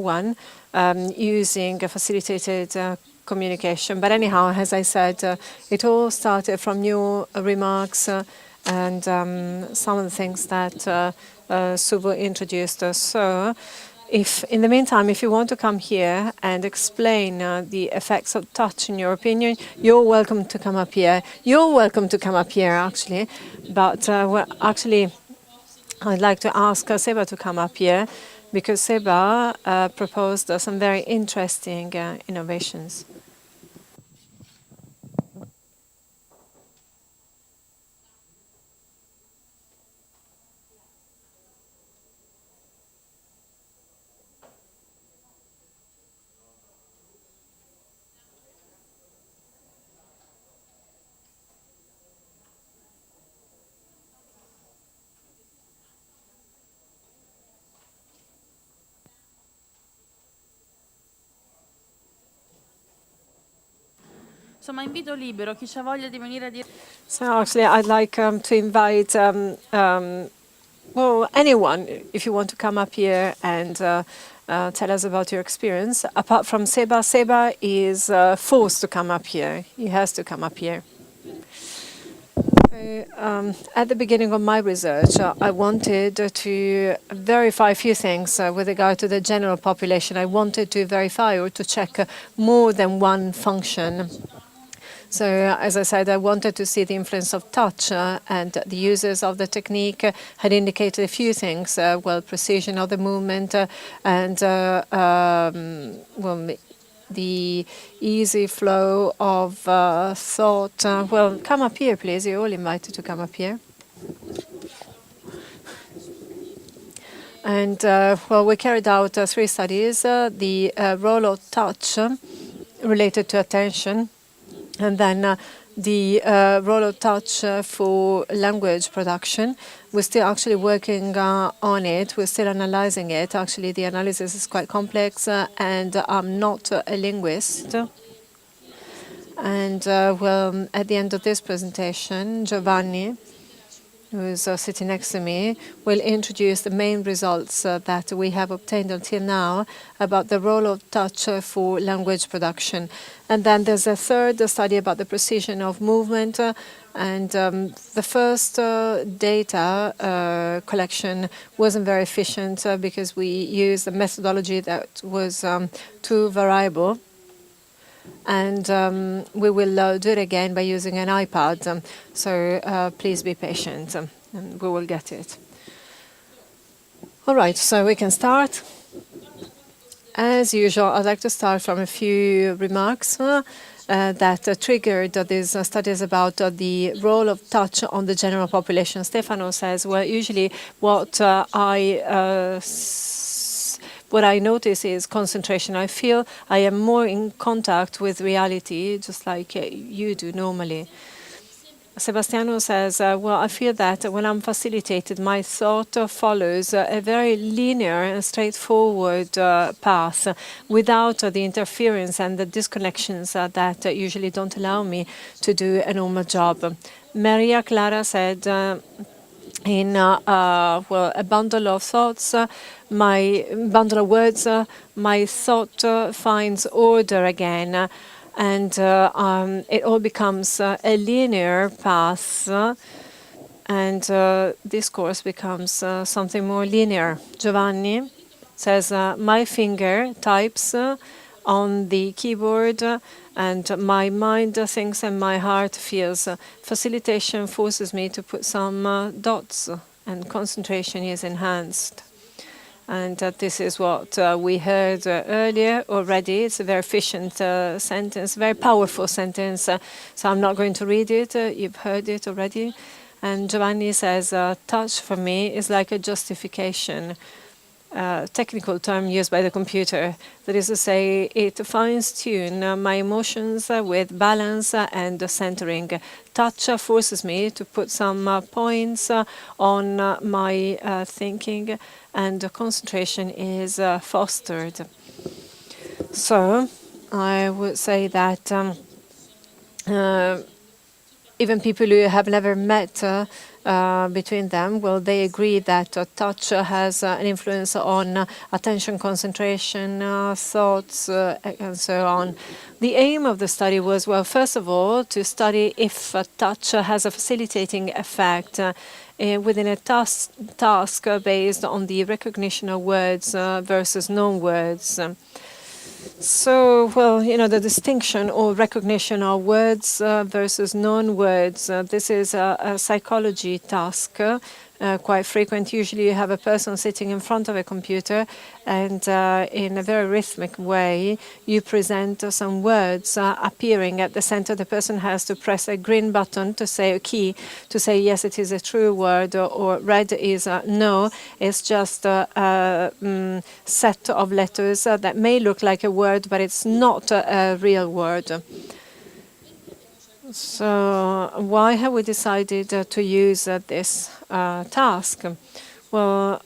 one using a facilitated communication. But anyhow, as I said, it all started from your remarks and some of the things that Subo introduced us. So if, in the meantime, if you want to come here and explain the effects of touch in your opinion, you're welcome to come up here. You're welcome to come up here, actually. But actually, I'd like to ask Seba to come up here because Seba proposed some very interesting innovations. Insomma, invito libero chi ha voglia di venire a dire. So actually, I'd like to invite well, anyone, if you want to come up here and tell us about your experience. Apart from Seba, Seba is forced to come up here. He has to come up here. at the beginning of my research, I wanted to verify a few things with regard to the general population. I wanted to verify or to check more than one function. So, as I said, I wanted to see the influence of touch, and the users of the technique had indicated a few things, well, precision of the movement and well, the easy flow of thought. Well, come up here, please. You're all invited to come up here. And, well, we carried out 3 studies. The role of touch related to attention, and then the role of touch for language production. We're still actually working on it. We're still analyzing it. Actually, the analysis is quite complex, and I'm not a linguist. And, well, at the end of this presentation, Giovanni, who is sitting next to me, will introduce the main results that we have obtained until now about the role of touch for language production. And then there's a third study about the precision of movement. And the first data collection wasn't very efficient because we used a methodology that was too variable. And we will do it again by using an iPad. So please be patient, and we will get it. All right, so we can start. As usual, I'd like to start from a few remarks that triggered these studies about the role of touch on the general population. Stefano says, well, usually what I notice is concentration. I feel I am more in contact with reality, just like you do normally. Sebastiano says, well, I feel that when I'm facilitated, my thought follows a very linear and straightforward path without the interference and the disconnections that usually don't allow me to do a normal job. Maria Clara said, in well, a bundle of thoughts, my bundle of words, my thought finds order again, and it all becomes a linear path, and discourse becomes something more linear. Giovanni says, my finger types on the keyboard, and my mind thinks and my heart feels. Facilitation forces me to put some dots, and concentration is enhanced. And this is what we heard earlier already. It's a very efficient sentence, very powerful sentence. So I'm not going to read it. You've heard it already. And Giovanni says, touch for me is like a justification. Technical term used by the computer. That is to say, it fines-tune my emotions with balance and centering. Touch forces me to put some points on my thinking, and concentration is fostered. So I would say that even people who have never met between them, well, they agree that touch has an influence on attention, concentration, thoughts, and so on. The aim of the study was, well, first of all, to study if touch has a facilitating effect within a task based on the recognition of words versus non-words. So, well, you know, the distinction or recognition of words versus non-words, this is a psychology task, quite frequent. Usually you have a person sitting in front of a computer, and in a very rhythmic way, you present some words appearing at the center. The person has to press a green button to say a key, to say yes, it is a true word, or red is no. It's just a set of letters that may look like a word, but it's not a real word. So why have we decided to use this task? Well,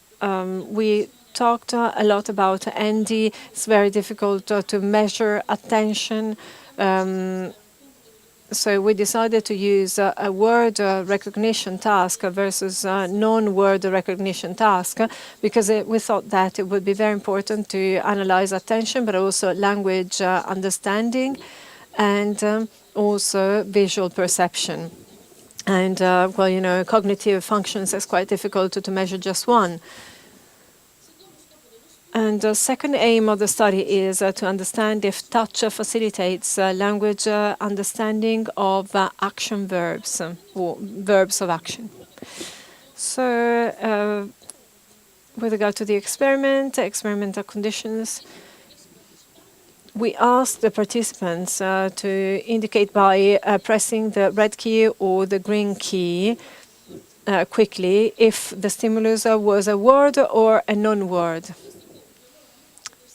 we talked a lot about ND. It's very difficult to measure attention. So we decided to use a word recognition task versus non-word recognition task, because we thought that it would be very important to analyze attention, but also language understanding, and also visual perception. And, well, you know, cognitive functions is quite difficult to measure just one. And the second aim of the study is to understand if touch facilitates language understanding of action verbs or verbs of action. So, with regard to the experimental conditions, we asked the participants to indicate by pressing the red key or the green key quickly if the stimulus was a word or a non-word.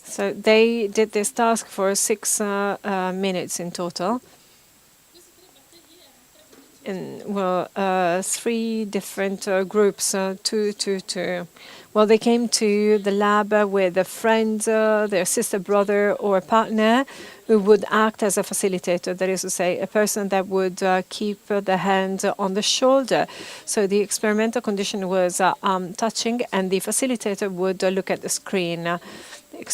So they did this task for 6 minutes in total. And, well, 3 different groups, 2. Well, they came to the lab with a friend, their sister, brother, or partner who would act as a facilitator, that is to say, a person that would keep the hand on the shoulder. So the experimental condition was touching, and the facilitator would look at the screen.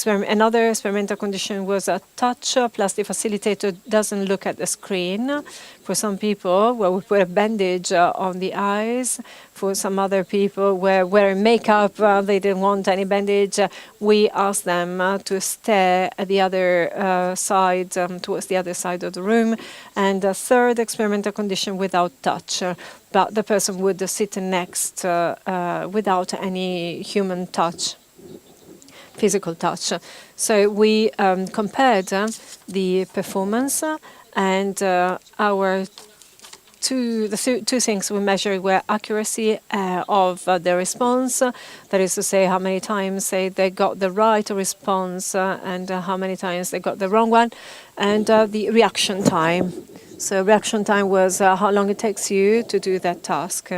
Another experimental condition was a touch, plus the facilitator doesn't look at the screen. For some people, well, we put a bandage on the eyes. For some other people, were wearing makeup, they didn't want any bandage. We asked them to stare at the other side, towards the other side of the room. And a third experimental condition without touch, but the person would sit next without any human touch. Physical touch. So we compared the performance and the two things we measured were accuracy of the response, that is to say how many times they got the right response and how many times they got the wrong one, and the reaction time. So reaction time was how long it takes you to do that task,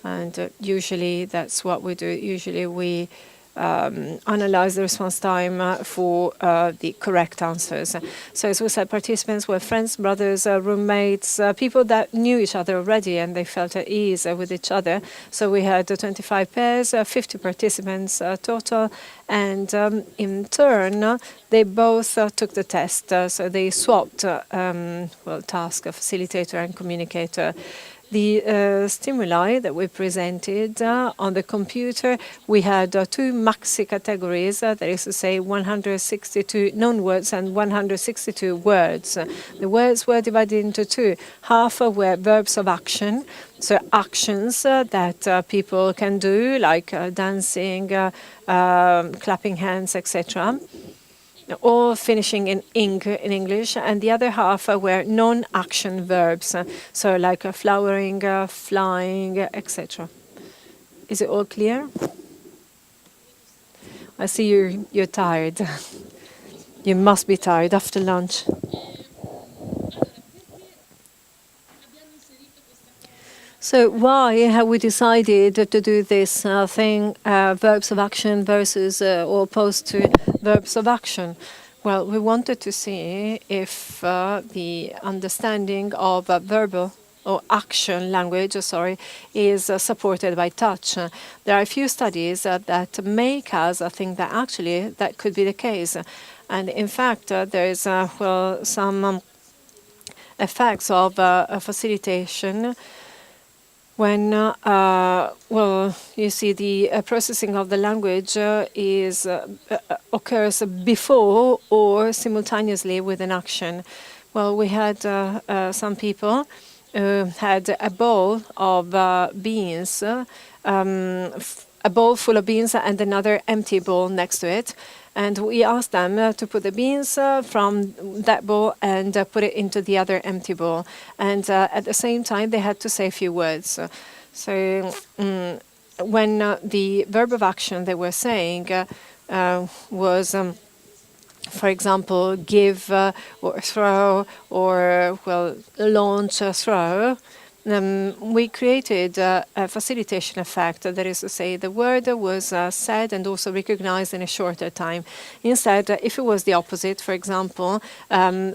and usually that's what we do. Usually we analyze the response time for the correct answers. So as we said, participants were friends, brothers, roommates, people that knew each other already and they felt at ease with each other. So we had 25 pairs, 50 participants total, and in turn they both took the test. So they swapped task, facilitator and communicator. The stimuli that we presented on the computer, we had 2 maxi categories, that is to say 162 non-words and 162 words. The words were divided into 2. Half were verbs of action, so actions that people can do, like dancing, clapping hands, etc., all finishing in ing in English, and the other half were non-action verbs, so like flowering, flying, etc. Is it all clear? I see you're tired. You must be tired after lunch. So why have we decided to do this thing, verbs of action versus or opposed to verbs of action? Well, we wanted to see if the understanding of verbal or action language, is supported by touch. There are a few studies that make us think that actually that could be the case. And in fact, there is some effects of facilitation when, you see the processing of the language occurs before or simultaneously with an action. Well, we had some people who had a bowl of beans, a bowl full of beans and another empty bowl next to it. And we asked them to put the beans from that bowl and put it into the other empty bowl. And at the same time, they had to say a few words. So when the verb of action they were saying was, for example, give or throw or, launch, throw, we created a facilitation effect, that is to say the word was said and also recognized in a shorter time. Instead, if it was the opposite, for example,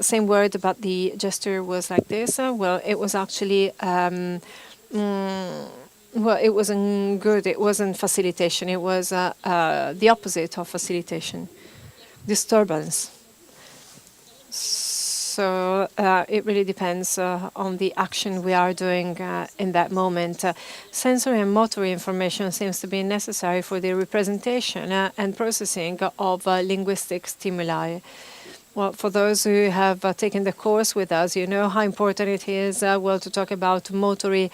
same word but the gesture was like this, it was actually, it wasn't good, it wasn't facilitation, it was the opposite of facilitation, disturbance. So it really depends on the action we are doing in that moment. Sensory and motor information seems to be necessary for the representation and processing of linguistic stimuli. Well, for those who have taken the course with us, you know how important it is, to talk about motory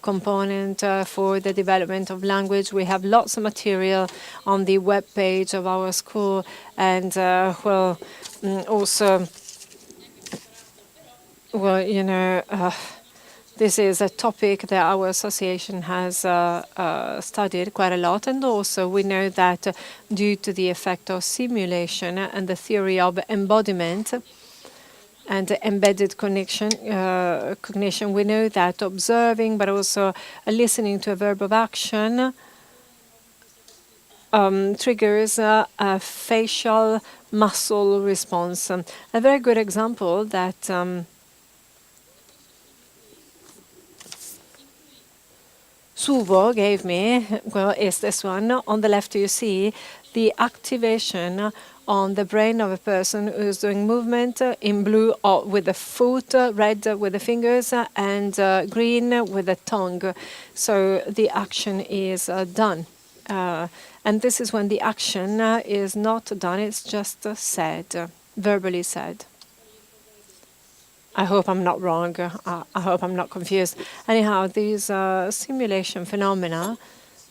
component for the development of language. We have lots of material on the web page of our school, and also, this is a topic that our association has studied quite a lot, and also we know that due to the effect of simulation and the theory of embodiment and embedded cognition, we know that observing but also listening to a verb of action triggers a facial muscle response. A very good example that Suvo gave me, is this one. On the left, you see the activation on the brain of a person who's doing movement in blue with the foot, red with the fingers, and green with the tongue. So the action is done. And this is when the action is not done, it's just said, verbally said. I hope I'm not wrong. I hope I'm not confused. Anyhow, these simulation phenomena,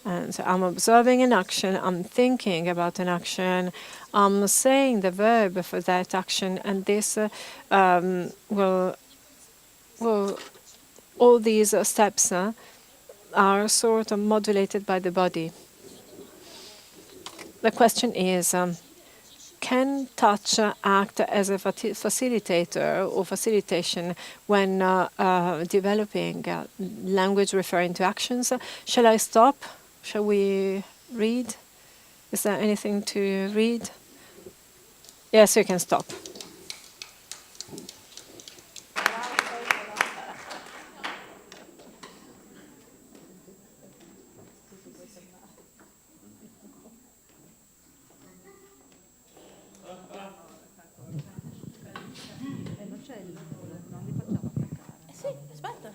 and so I'm observing an action, I'm thinking about an action, I'm saying the verb for that action, and this all these steps are sort of modulated by the body. The question is, can touch act as a facilitator or facilitation when developing language referring to actions? Shall I stop? Shall we read? Is there anything to read? Yes, you can stop. Sì, aspetta.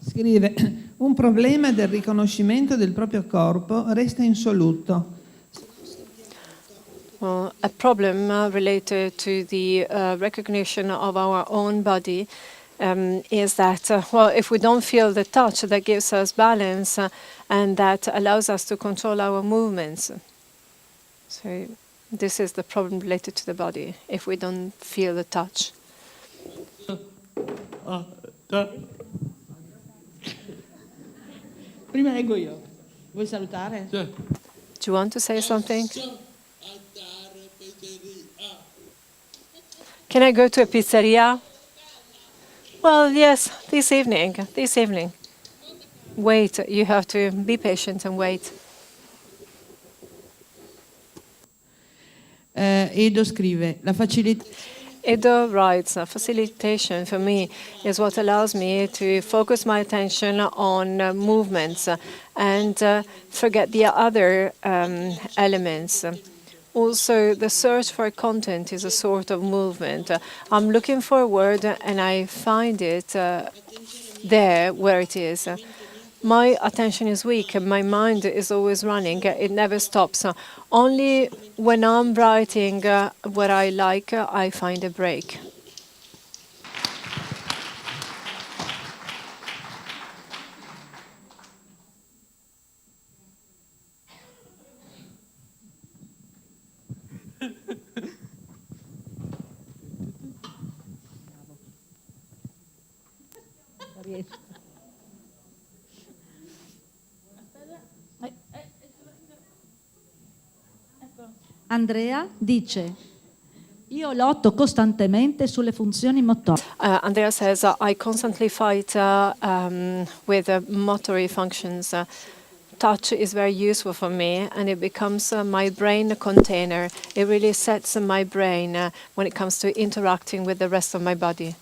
Scrive: un problema del riconoscimento del proprio corpo resta insoluto. Well, a problem related to the recognition of our own body is that, if we don't feel the touch that gives us balance and that allows us to control our movements. So this is the problem related to the body, if we don't feel the touch. Prima leggo io. Vuoi salutare? Do you want to say something? Can I go to a pizzeria? Well, yes, this evening. Wait, you have to be patient and wait. Edo scrive: la facilità. Edo writes, facilitation for me is what allows me to focus my attention on movements and forget the other elements. Also, the search for content is a sort of movement. I'm looking for a word and I find it there where it is. My attention is weak, my mind is always running, it never stops. Only when I'm writing what I like, I find a break. Andrea dice: Io lotto costantemente sulle funzioni motorie. Andrea says, I constantly fight with motory functions. Touch is very useful for me, and it becomes my brain container. It really sets my brain when it comes to interacting with the rest of my body.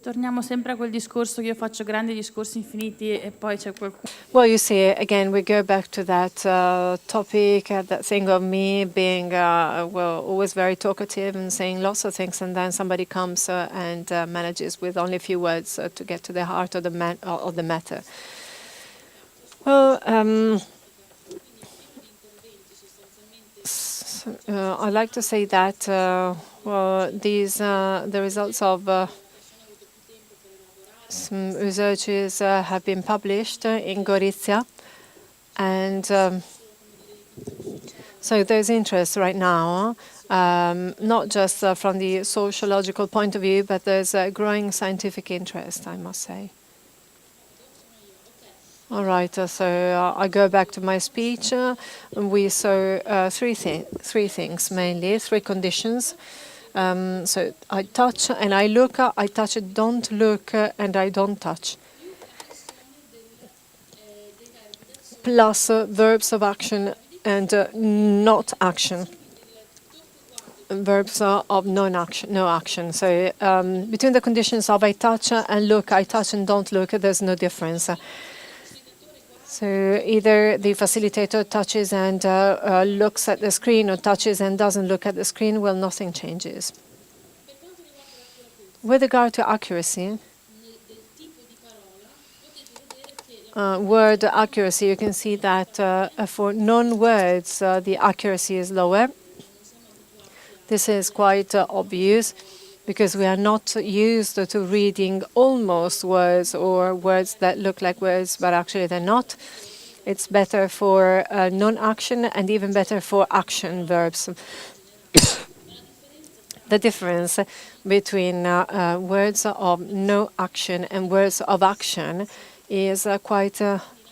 Torniamo sempre a quel discorso che io faccio grandi discorsi infiniti e poi c'è qualcuno. Well, you see, again, we go back to that topic, that thing of me being, always very talkative and saying lots of things, and then somebody comes and manages with only a few words to get to the heart of the matter. Well, I like to say that these the results of some researches have been published in Gorizia, and so there's interest right now, not just from the sociological point of view, but there's a growing scientific interest, I must say. All right, so I go back to my speech. We saw three things mainly, three conditions. So I touch and I look, I touch, don't look, and I don't touch. Plus verbs of action and not action. Verbs of non-action, no action. So between the conditions of I touch and look, I touch and don't look, there's no difference. So either the facilitator touches and looks at the screen, or touches and doesn't look at the screen, well, nothing changes. With regard to accuracy, word accuracy, you can see that for non-words, the accuracy is lower. This is quite obvious, because we are not used to reading almost words or words that look like words, but actually they're not. It's better for non-action and even better for action verbs. The difference between words of no action and words of action is quite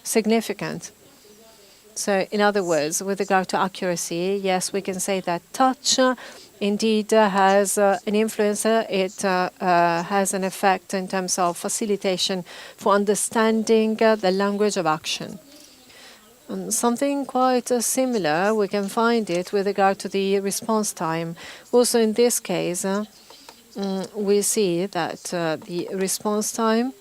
significant. So in other words, with regard to accuracy, yes, we can say that touch indeed has an influence. It has an effect in terms of facilitation for understanding the language of action. Something quite similar, we can find it with regard to the response time. Also in this case, we see that the response time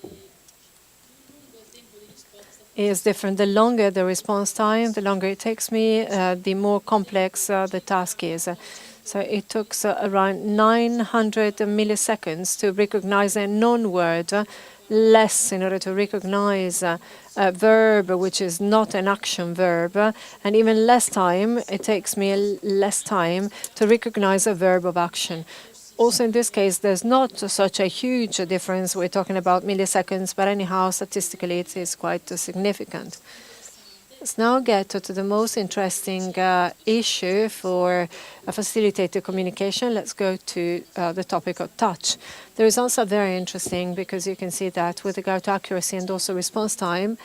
is different. The longer the response time, the longer it takes me, the more complex the task is. So it took around 900 milliseconds to recognize a non-word, less in order to recognize a verb which is not an action verb, and even less time, it takes me less time to recognize a verb of action. Also in this case, there's not such a huge difference. We're talking about milliseconds, but anyhow, statistically, it is quite significant. Let's now get to the most interesting issue for facilitated communication. Let's go to the topic of touch. The results are very interesting, because you can see that with regard to accuracy and also response time,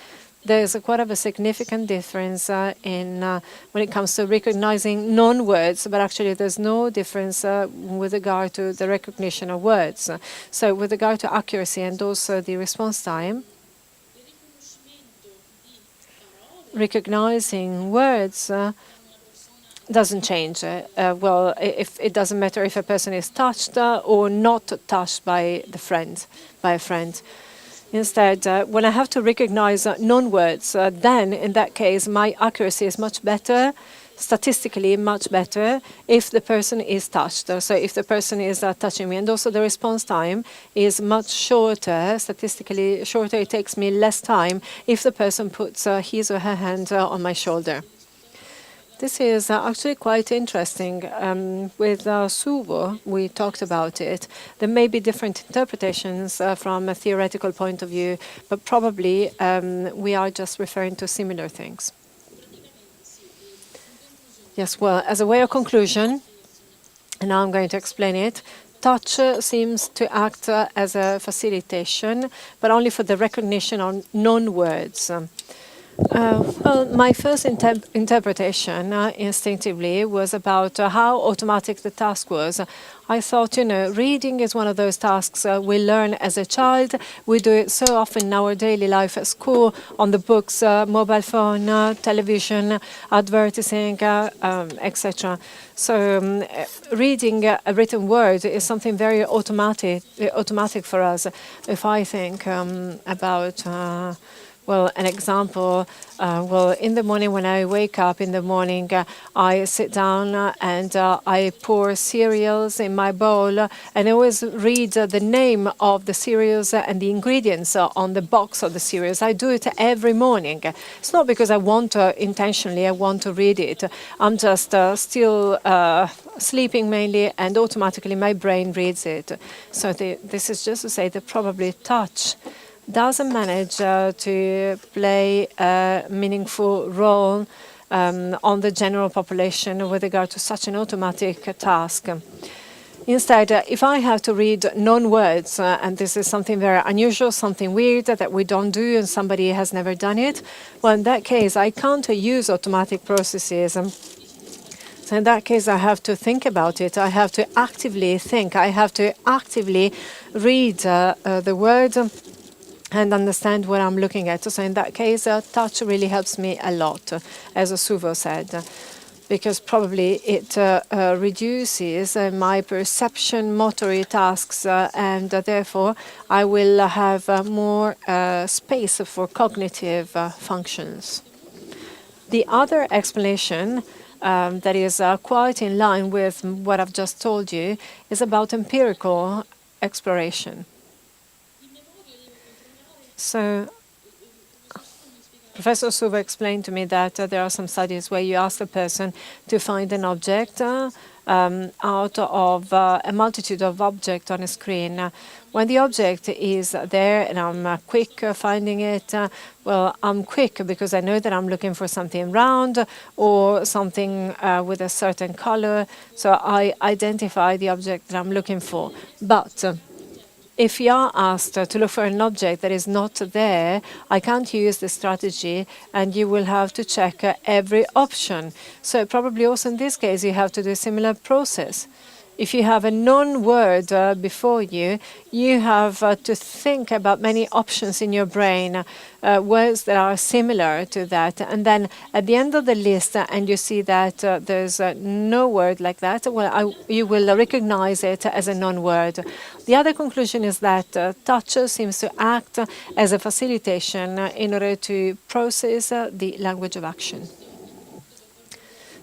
there's quite of a significant difference in when it comes to recognizing non-words, but actually there's no difference with regard to the recognition of words. So with regard to accuracy and also the response time, recognizing words doesn't change. Well, if it doesn't matter if a person is touched or not touched by a friend. Instead, when I have to recognize non-words, then in that case, my accuracy is much better, statistically much better, if the person is touched. So if the person is touching me. And also the response time is much shorter, statistically shorter. It takes me less time if the person puts his or her hand on my shoulder. This is actually quite interesting. With Suvo, we talked about it. There may be different interpretations from a theoretical point of view, but probably we are just referring to similar things. Yes, well, as a way of conclusion, and now I'm going to explain it, touch seems to act as a facilitation, but only for the recognition of non-words. Well, my first interpretation instinctively was about how automatic the task was. I thought, reading is one of those tasks we learn as a child. We do it so often in our daily life at school, on the books, mobile phone, television, advertising, etc. So reading a written word is something very automatic for us. If I think about well, an example, in the morning when I wake up in the morning, I sit down and I pour cereals in my bowl, and I always read the name of the cereals and the ingredients on the box of the cereals. I do it every morning. It's not because I want to intentionally, I want to read it. I'm just still sleeping mainly, and automatically my brain reads it. So this is just to say that probably touch doesn't manage to play a meaningful role on the general population with regard to such an automatic task. Instead, if I have to read non-words, and this is something very unusual, something weird that we don't do and somebody has never done it, well, in that case, I can't use automatic processes. So in that case, I have to think about it. I have to actively think. I have to actively read the word and understand what I'm looking at. So in that case, touch really helps me a lot, as Suvo said, because probably it reduces my perception motory tasks, and therefore I will have more space for cognitive functions. The other explanation that is quite in line with what I've just told you is about empirical exploration. So Professor Suva explained to me that there are some studies where you ask a person to find an object out of a multitude of objects on a screen. When the object is there and I'm quick finding it, well, I'm quick because I know that I'm looking for something round or something with a certain color. So I identify the object that I'm looking for. But if you are asked to look for an object that is not there, I can't use the strategy, and you will have to check every option. So probably also in this case, you have to do a similar process. If you have a non-word before you, you have to think about many options in your brain, words that are similar to that. And then at the end of the list, and you see that there's no word like that, well, you will recognize it as a non-word. The other conclusion is that touch seems to act as a facilitation in order to process the language of action.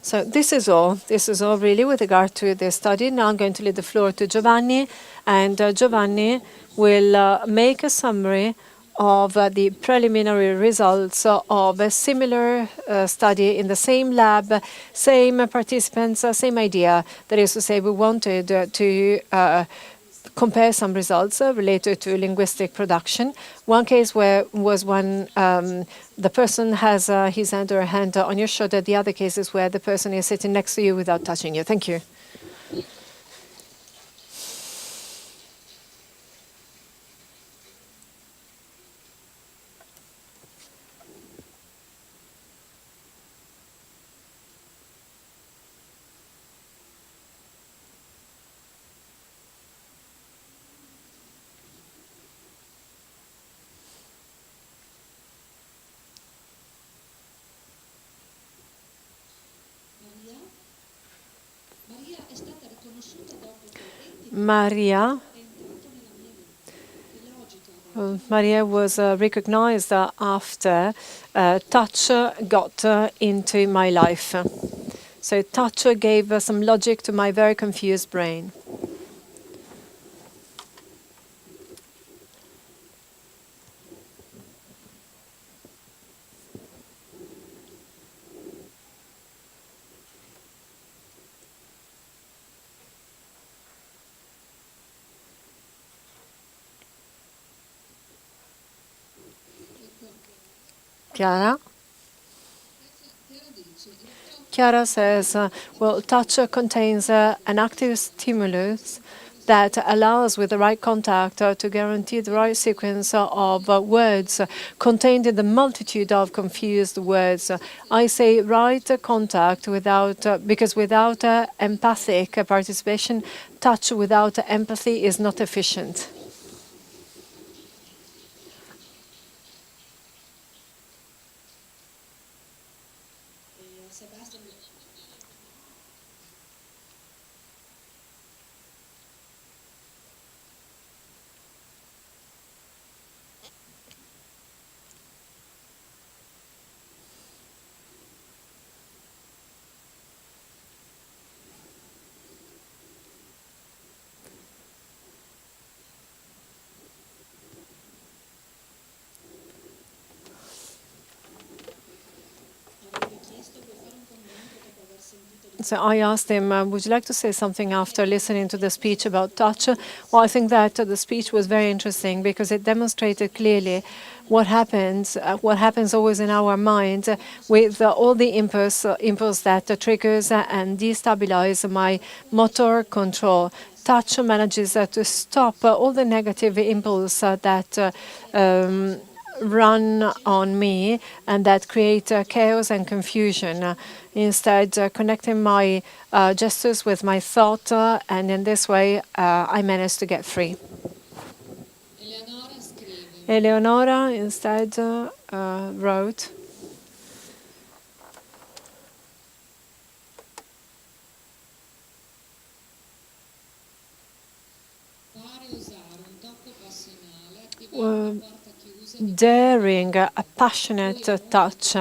So this is all. This is all really with regard to the study. Now I'm going to leave the floor to Giovanni, and Giovanni will make a summary of the preliminary results of a similar study in the same lab, same participants, same idea. That is to say, we wanted to compare some results related to linguistic production. One case where was when the person has his hand or her hand on your shoulder. The other case is where the person is sitting next to you without touching you. Thank you. Maria was recognized after touch got into my life. So touch gave some logic to my very confused brain. Chiara says, well, touch contains an active stimulus that allows, with the right contact, to guarantee the right sequence of words contained in the multitude of confused words. I say right contact because without empathic participation, touch without empathy is not efficient. So I asked him, would you like to say something after listening to the speech about touch? Well, I think that the speech was very interesting because it demonstrated clearly what happens always in our mind with all the impulse that triggers and destabilize my motor control. Touch manages to stop all the negative impulse that run on me and that create chaos and confusion. Instead, connecting my gestures with my thought, and in this way, I managed to get free. Eleonora instead wrote, daring a passionate touch,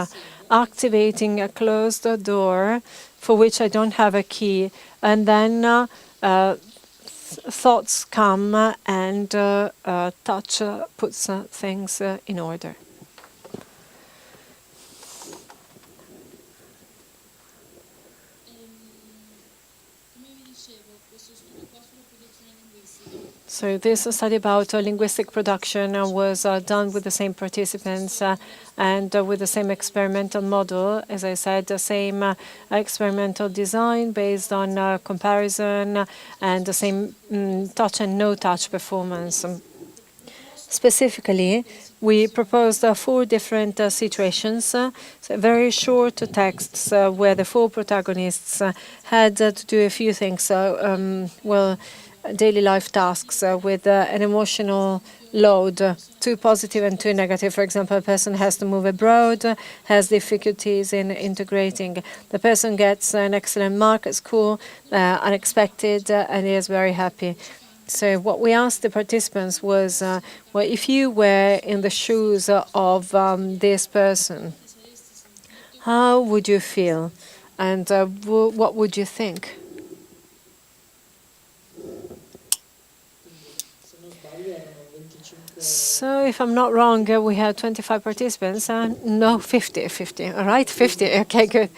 activating a closed door for which I don't have a key, and then thoughts come and touch puts things in order. So this study about linguistic production was done with the same participants and with the same experimental model. As I said, the same experimental design based on comparison and the same touch and no touch performance. Specifically, we proposed 4 different situations, so very short texts where the 4 protagonists had to do a few things. Daily life tasks with an emotional load, 2 positive and 2 negative. For example, a person has to move abroad, has difficulties in integrating. The person gets an excellent mark at school, unexpected, and is very happy. So what we asked the participants was, well, if you were in the shoes of this person, how would you feel? And what would you think? So if I'm not wrong, we had 25 participants. No, 50, all right? 50, okay, good.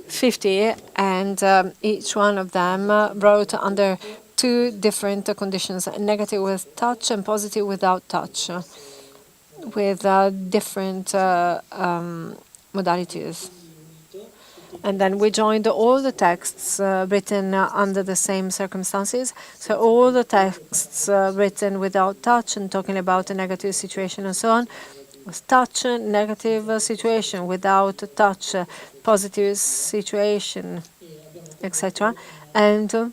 50, and each one of them wrote under 2 different conditions, negative with touch and positive without touch, with different modalities. And then we joined all the texts written under the same circumstances. So all the texts written without touch and talking about a negative situation and so on was touch, negative situation, without touch, positive situation, etc. And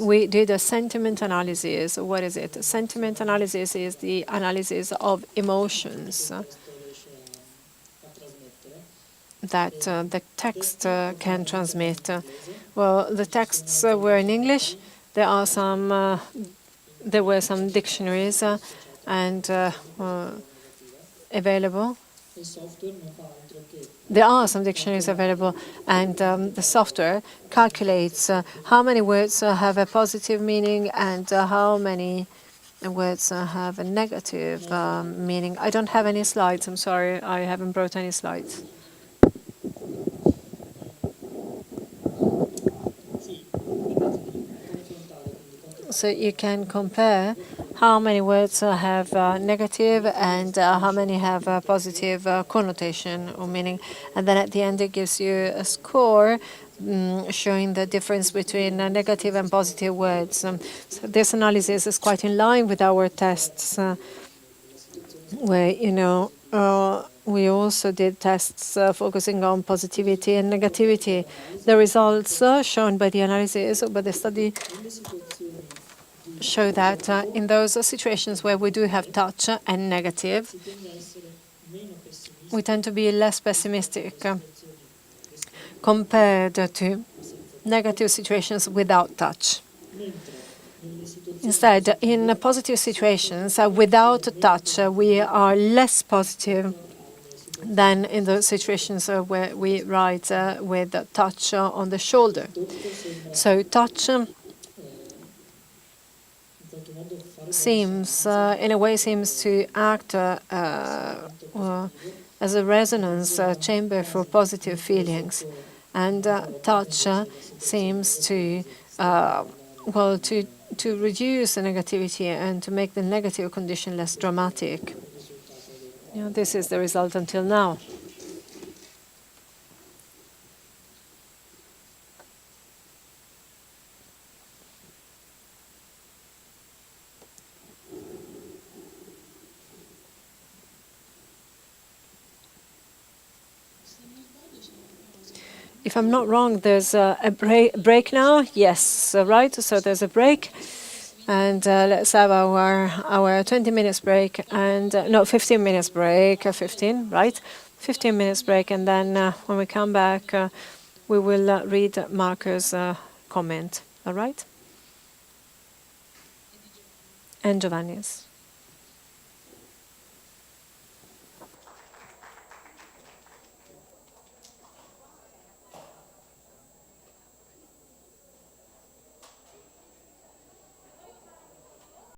we did a sentiment analysis. What is it? Sentiment analysis is the analysis of emotions that the text can transmit. Well, the texts were in English. There were some dictionaries and available. There are some dictionaries available, and the software calculates how many words have a positive meaning and how many words have a negative meaning. I don't have any slides. I'm sorry, I haven't brought any slides. So you can compare how many words have negative and how many have a positive connotation or meaning. And then at the end it gives you a score showing the difference between negative and positive words. So this analysis is quite in line with our tests where, we also did tests focusing on positivity and negativity. The results shown by the analysis, by the study, show that in those situations where we do have touch and negative, we tend to be less pessimistic compared to negative situations without touch. Instead, in positive situations without touch, we are less positive than in the situations where we write with touch on the shoulder. So touch seems, in a way, to act as a resonance chamber for positive feelings, and touch seems to to reduce the negativity and to make the negative condition less dramatic. This is the result until now. If I'm not wrong, there's a break now. Yes, right. So there's a break, and let's have our 20 minutes break, and no, 15 minutes break. 15, right? 15 minutes break, and then when we come back, we will read Marco's comment. All right? And Giovanni's.